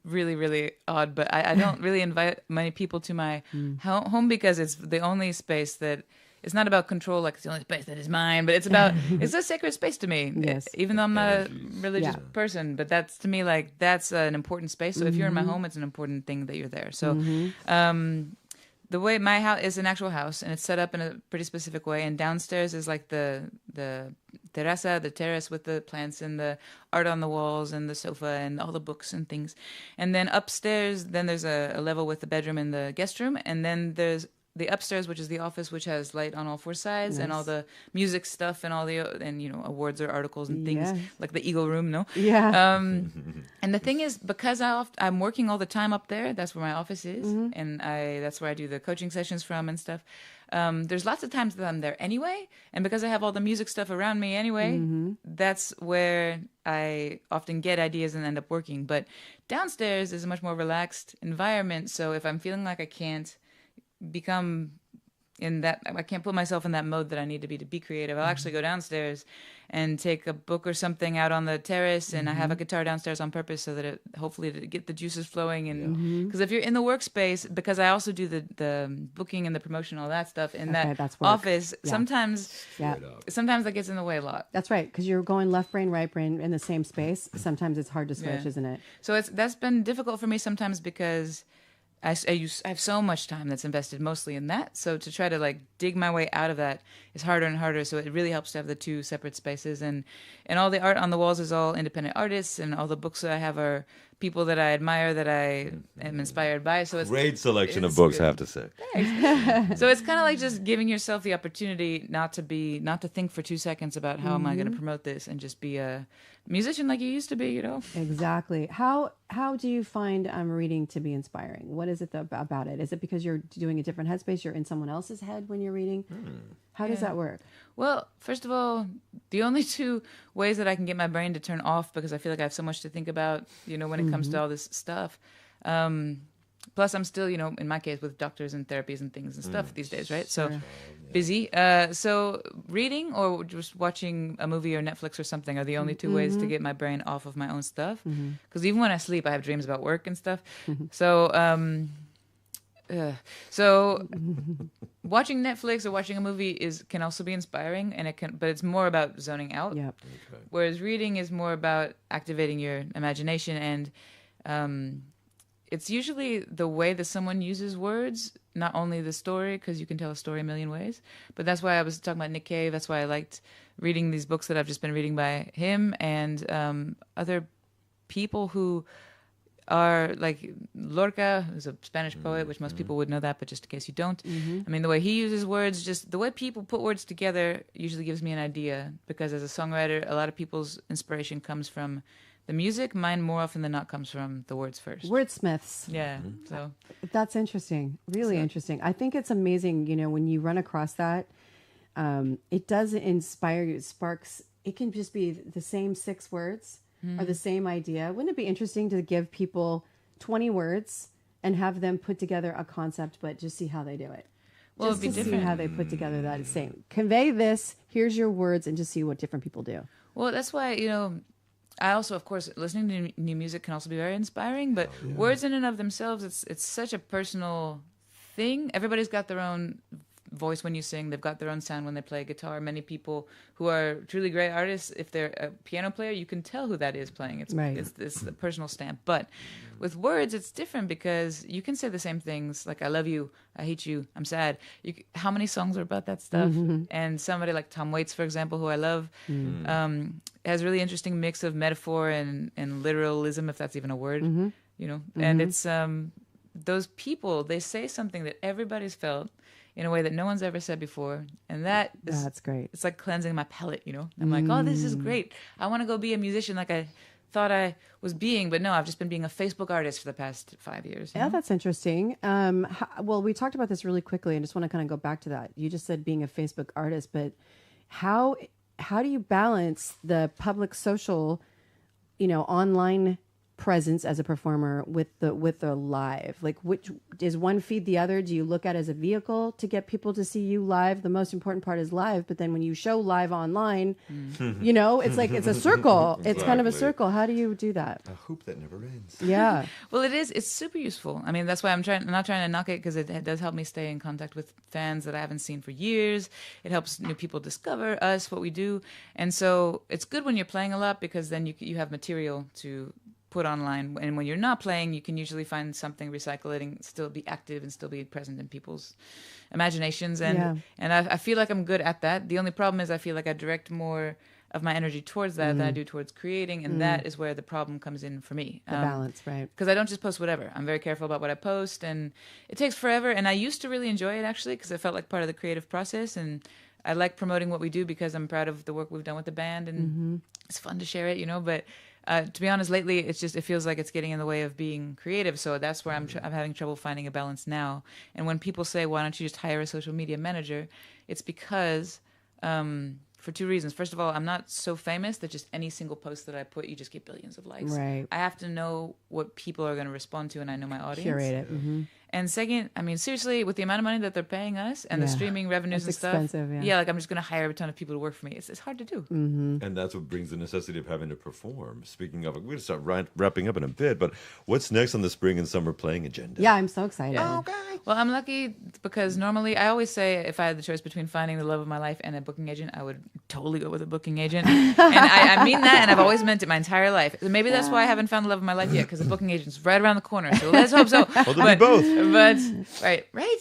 really, really odd, but I don't really invite many people to my home because it's the only space that it's not about control, like it's the only space that is mine, but it's about it's a sacred space to me. Yes. Even though I'm not a religious person, but that's to me like that's an important space. So if you're in my home, it's an important thing that you're there. So the way my house is an actual house, and it's set up in a pretty specific way. And downstairs is like the terraza, the terrace with the plants and the art on the walls and the sofa and all the books and things. And then upstairs, then there's a level with the bedroom and the guest room. And then there's the upstairs, which is the office, which has light on all 4 sides and all the music stuff and all the awards or articles and things like the Eagle Room. And the thing is, because I'm working all the time up there, that's where my office is, and that's where I do the coaching sessions from and stuff. There's lots of times that I'm there anyway, and because I have all the music stuff around me anyway, that's where I often get ideas and end up working. But downstairs is a much more relaxed environment, so if I'm feeling like I can't become in that, I can't put myself in that mode that I need to be creative, I'll actually go downstairs and take a book or something out on the terrace, and I have a guitar downstairs on purpose so that hopefully to get the juices flowing. And because if you're in the workspace, because I also do the booking and the promotion, all that stuff in that office, sometimes that gets in the way a lot. That's right, because you're going left brain, right brain in the same space. Sometimes it's hard to switch, isn't it? So that's been difficult for me sometimes because I have so much time that's invested mostly in that. So to try to like dig my way out of that is harder and harder. So it really helps to have the 2 separate spaces. And all the art on the walls is all independent artists, and all the books that I have are people that I admire, that I am inspired by. So it's Great selection of it's books, good. I have to say. So it's kind of like just giving yourself the opportunity not to think for 2 seconds about how am I going to promote this, and just be a musician like you used to be, you know? Exactly. How do you find reading to be inspiring? What is it about it? Is it because you're doing a different headspace? You're in someone else's head when you're reading? How does that work? Well, first of all, the only two ways that I can get my brain to turn off, because I feel like I have so much to think about, you know, when it comes to all this stuff. Plus, I'm still, you know, in my case, with doctors and therapies and things and stuff these days, right? So busy. So reading or just watching a movie or Netflix or something are the only two ways to get my brain off of my own stuff. Because even when I sleep, I have dreams about work and stuff. So watching Netflix or watching a movie can also be inspiring, and but it's more about zoning out. Yep. Okay. Whereas reading is more about activating your imagination, and it's usually the way that someone uses words, not only the story, because you can tell a story a million ways. But that's why I was talking about Nick Cave. That's why I liked reading these books that I've just been reading by him, and other people who are like Lorca, who's a Spanish poet, which most people would know that, but just in case you don't. I mean, the way he uses words, just the way people put words together usually gives me an idea, because as a songwriter, a lot of people's inspiration comes from the music. Mine more often than not comes from the words first. Wordsmiths. Yeah, so That's interesting. Really interesting. I think it's amazing, you know, when you run across that, it does inspire you. It sparks. It can just be the same 6 words or the same idea. Wouldn't it be interesting to give people 20 words and have them put together a concept, but just see how they do it? Well, Just it'd be to see different. how they put together that same. Convey this, here's your words, and just see what different people do. Well, that's why, you know, I also, of course, listening to new music can also be very inspiring, but words in and of themselves, it's such a personal thing. Everybody's got their own voice when you sing. They've got their own sound when they play guitar. Many people who are truly great artists, if they're a piano player, you can tell who that is playing. It's Right. it's a personal stamp. But with words, it's different, because you can say the same things like "I love you," "I hate you," "I'm sad." How many songs are about that stuff? And somebody like Tom Waits, for example, who I love, has a really interesting mix of metaphor and literalism, if that's even a word. You know, and it's those people. They say something that everybody's felt in a way that no one's ever said before, and That's great. it's like cleansing my palate, you know. I'm like, oh, this is great. I want to go be a musician like I thought I was being, but no, I've just been being a Facebook artist for the past 5 years. you Yeah, know? that's interesting. Well, we talked about this really quickly. I just want to kind of go back to that. You just said being a Facebook artist, but how do you balance the public social, you know, online presence as a performer with the live? Like, which is one feed the other? Do you look at it as a vehicle to get people to see you live? The most important part is live, but then when you show live online, you know, it's like it's a circle. It's kind of a Exactly. circle. How do you do that? A hoop that never ends. Yeah. Well, it's super useful. I mean, that's why I'm not trying to knock it, because it does help me stay in contact with fans that I haven't seen for years. It helps new people discover us, what we do. And so it's good when you're playing a lot, because then you have material to put online, and when you're not playing, you can usually find something, recycle it, and still be active and still be present in people's imaginations. And I feel like I'm good at that. The only problem is I feel like I direct more of my energy towards that than I do towards creating, and that is where the problem comes in for me. The balance, right? Because I don't just post whatever. I'm very careful about what I post, and it takes forever. And I used to really enjoy it, actually, because it felt like part of the creative process, and I like promoting what we do because I'm proud of the work we've done with the band, and it's fun to share it, you know. But to be honest, lately it feels like it's getting in the way of being creative. So that's where I'm having trouble finding a balance now. And when people say, "Why don't you just hire a social media manager?" It's because for 2 reasons. First of all, I'm not so famous that just any single post that I put, you just get billions of likes. Right. I have to know what people are going to respond to, and I know my audience. Curate it. And second, I mean, seriously, with the amount of money that they're paying us and the Yeah. streaming revenues It's and stuff, expensive, yeah. like I'm just going to hire a ton of people to work for me. It's hard to do. And that's what brings the necessity of having to perform. Speaking of, we're going to start wrapping up in a bit, but what's next on the spring and summer playing agenda? Yeah, I'm so excited. Well, I'm lucky because normally I always say if I had the choice between finding the love of my life and a booking agent, I would totally go with a booking agent. And I mean that, and I've always meant it my entire life. Maybe that's why I haven't found the love of my life yet, because the booking agent's right around the corner. So let's hope so. Well, they'll be both. But right.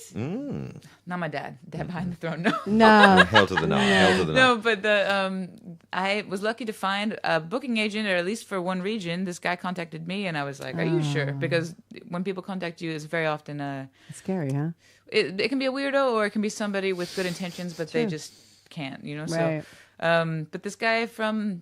Not my dad. Dad behind the throne. No. No. Hell to the no. Hell to the no. No, but I was lucky to find a booking agent, or at least for one region. This guy contacted me, and I was like, "Are you sure?" Because when people contact you, it's very often It's scary, huh? it can be a weirdo, or it can be somebody with good intentions, but they just can't, Right. So, but this guy from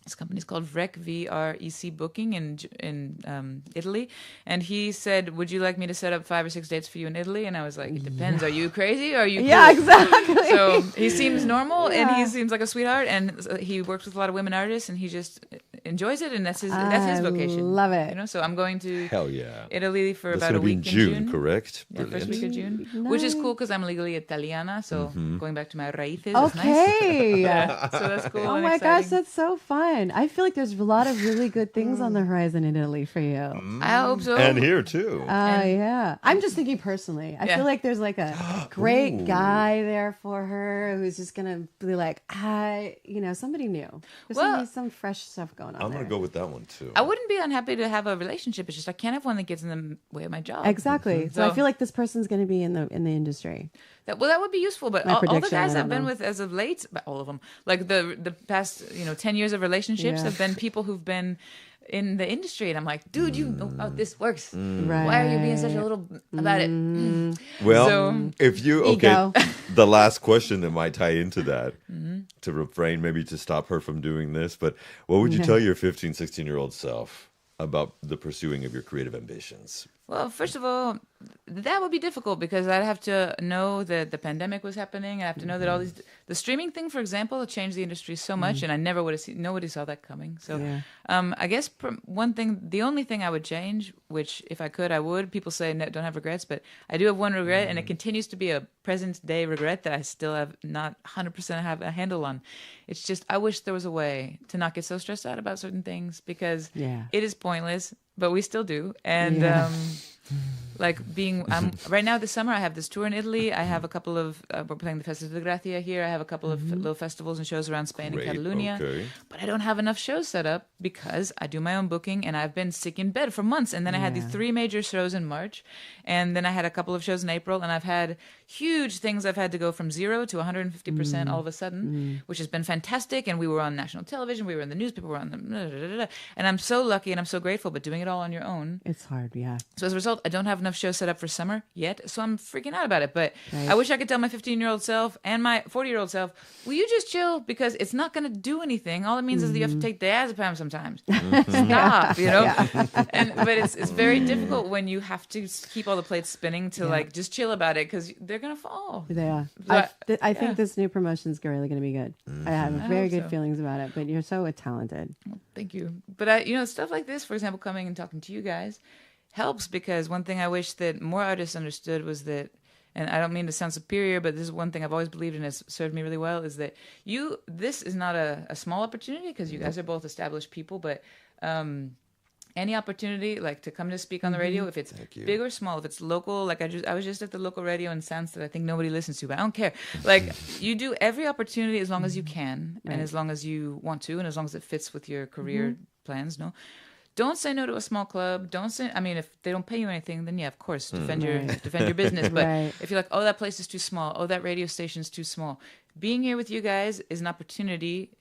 this company's called VREC, VREC Booking in Italy, and he said, "Would you like me to set up 5 or 6 dates for you in Italy?" And I was like, "It depends. Are you crazy? Or are you?" Yeah, cool? exactly. So he seems normal, and he Yeah. seems like a sweetheart, and he works with a lot of women artists, and he just enjoys it, and that's his vocation. Love it. You know, so I'm going to Hell yeah. Italy for That's about gonna a be week in June, correct? Yeah, first Brilliant. week of June, which is cool because I'm legally Italiana, so going back to my raíces is nice. Okay. Yeah, so that's cool. Oh and my gosh, exciting. that's so fun. I feel like there's a lot of really good things on the horizon in Italy for you. I hope so. And here too. Yeah. I'm just thinking personally. I feel like there's like a great guy there for her who's just going to be like, somebody new. There's Well, gonna be some fresh stuff going on I'm there. gonna go with that one too. I wouldn't be unhappy to have a relationship. It's just I can't have one that gets in the way of my job. Exactly. So I So- feel like this person's going to be in the industry. That would be useful. But My all the prediction, guys I I've don't been know. with as of late, all of them, like the past 10 years of relationships Yeah. have been people who've been in the industry, and I'm like, dude, you know how this works. Right. Why are you being such a little about it? Well, So- if you Ego. the last question that might tie into that, Mm-hmm. to refrain maybe to stop her from doing this, but what would you tell your 15, 16-year-old self about the pursuing of your creative ambitions? Well, first of all, that would be difficult because I'd have to know that the pandemic was happening. I have to know that all these, the streaming thing, for example, changed the industry so much, and I never would have seen. Nobody saw that coming. So, I guess the only thing I would change, which if I could, I would. People say don't have regrets, but I do have one regret, and it continues to be a present day regret that I still have not 100% have a handle on. It's just I wish there was a way to not get so stressed out about certain things because it is pointless. But we still do. And like right now this summer, I have this tour in Italy. I have a couple of, we're playing the Festival de Gracia here. I have a couple of little festivals and shows around Spain and Catalonia. Okay. But I don't have enough shows set up because I do my own booking and I've been sick in bed for months. And then I had these 3 major shows in March. And then I had a couple of shows in April. And I've had huge things. I've had to go from 0 to 150% all of a sudden, which has been fantastic. And we were on national television. We were in the newspaper. We were on the... And I'm so lucky and I'm so grateful. But doing it all on your own. It's hard, yeah. So as a result, I don't have enough shows set up for summer yet. So I'm freaking out about it. But I wish I could tell my 15-year-old self and my 40-year-old self, will you just chill? Because it's not going to do anything. All it means is that you have to take diazepam sometimes. Stop, But it's very difficult when you have to keep all the plates spinning to like just chill about it because they're going to fall. Yeah. But- I think this new promotion's really going to be good. I have very hope good so. feelings about it, but you're so talented. Thank you. But stuff like this, for example, coming and talking to you guys helps because one thing I wish that more artists understood was that, and I don't mean to sound superior, but this is one thing I've always believed and has served me really well, is that this is not a small opportunity because you guys are both established people, but any opportunity like to come to speak on the radio, if it's big or small, if it's local, like I was just at the local radio in Sanz that I think nobody listens to, but I don't care. Like you do every opportunity as long as you can and as long as you want to and as long as it fits with your career plans, no? Don't say no to a small club. If they don't pay you anything, then of course, defend your business. But if you're like, oh, that place is too small. Oh, that radio station is too small. Being here with you guys is an opportunity.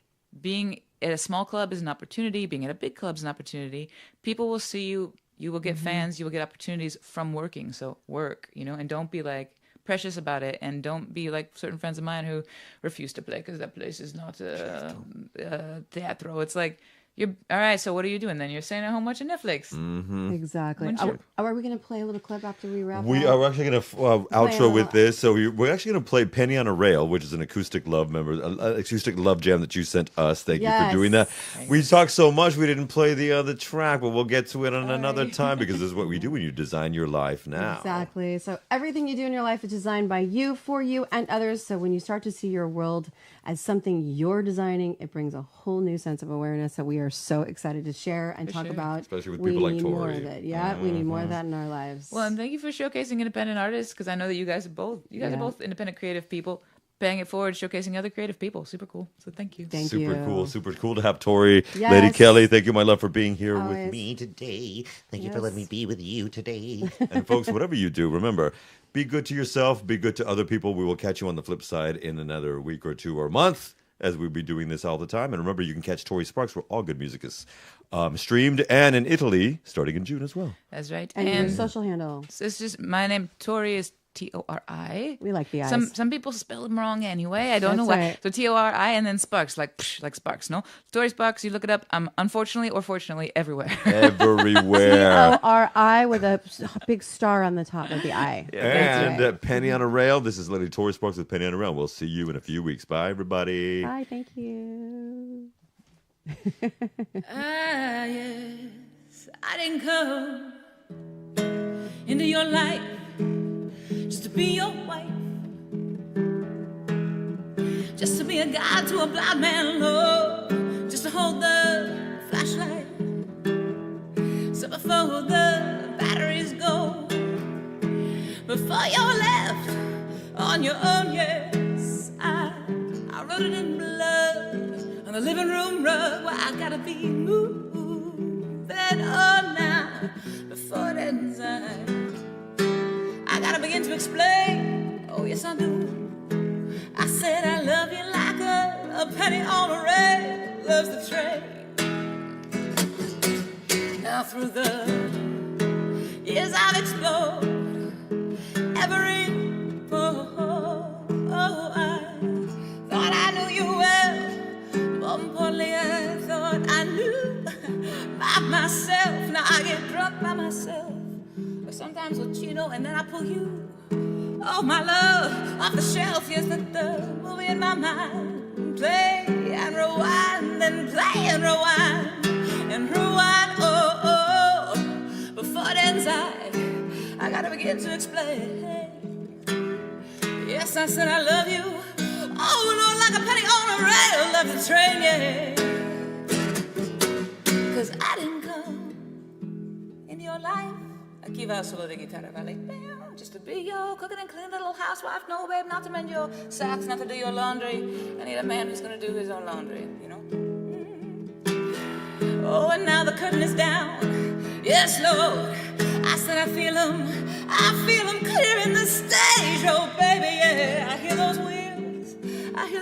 Being at a small club is an opportunity. Being at a big club is an opportunity. People will see you. You will get fans. You will get opportunities from working. So work, and don't be like precious about it. And don't be like certain friends of mine who refuse to play because that place is not teatro. It's like, you're all right. So what are you doing then? You're staying at home watching Netflix. Exactly. Wouldn't you? Are we going to play a little clip after we wrap We up? are actually going to outro with this. So we're actually going to play Penny on a Rail, which is an acoustic love jam that you sent us. Thank you for doing that. Nice. We talked so much we didn't play the other track, but we'll get to it on another time because this is what we do when you design your life now. Exactly. So everything you do in your life is designed by you, for you, and others. So when you start to see your world as something you're designing, it brings a whole new sense of awareness that we are so excited to share and talk about. Especially with we people like need more Tori. of it. Yeah, we need more of that in our lives. Well, and thank you for showcasing independent artists because I know that you guys are both independent creative people. paying it forward, showcasing other creative people. Super cool. So thank you. Thank you. Super cool to have Tori. Yes. Lady Kelly, thank you, my love, for being here with Always. me today. Thank you for Yes. letting me be with you today. And folks, whatever you do, remember, be good to yourself, be good to other people. We will catch you on the flip side in another week or two or month, as we'll be doing this all the time. And remember, you can catch Tori Sparks where all good music is streamed, and in Italy starting in June as well. That's right. And your social handle. It's just my name, Tori, is Tori. We like the eyes. Some people spell them wrong anyway. I don't know That's why. right. So Tori and then Sparks, like Sparks. No, Tori Sparks. You look it up. I'm unfortunately or fortunately everywhere. Everywhere. Tori with a big star on the top of the eye. And That's right. Penny on a Rail. This is Lady Tori Sparks with Penny on a Rail. We'll see you in a few weeks. Bye, everybody. Bye, thank you. Yes, I didn't come into your life just to be your wife, just to be a guide to a blind man, Lord, just to hold the flashlight. So before the batteries go, before you're left on your own, yes, I wrote it in blood on the living room rug. Why I gotta be moving on now before it ends. I gotta begin to explain. Oh yes I do. I said I love you like a penny on a rail loves the train. Now through the years I've explored every pore. Oh, I thought I knew you well. More importantly, I thought I knew by myself. Now I get drunk by myself, or sometimes with Chino, and then I pull you, oh my love, off the shelf. Yes, the movie in my mind, play and rewind, and play and rewind, and rewind. Oh, oh, before it ends, I gotta begin to explain. Yes, I said I love you. Oh Lord, like a penny on a rail, love the train, yeah. 'Cause I didn't come in your life. Aquí va solo de guitarra, vale? Just to be your cooking and clean little housewife. No, babe, not to mend your socks, not to do your laundry. I need a man who's gonna do his own laundry, you know? Oh, and now the curtain is down. Yes, Lord. I said I feel him clearing the stage. Oh, baby, yeah. I hear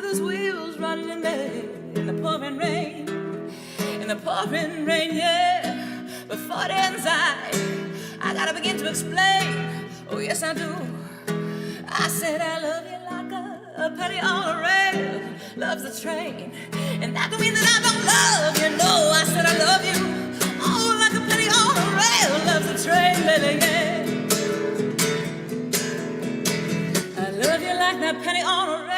those wheels running in there in the pouring rain. In the pouring rain, yeah. Before it ends, I gotta begin to explain. Oh, yes, I do. I said I love you like a penny on a rail loves the train. And that don't mean that I don't love you. No, I said I love you. Oh, like a penny on a rail loves the train, baby, yeah. I love you like that penny on a rail.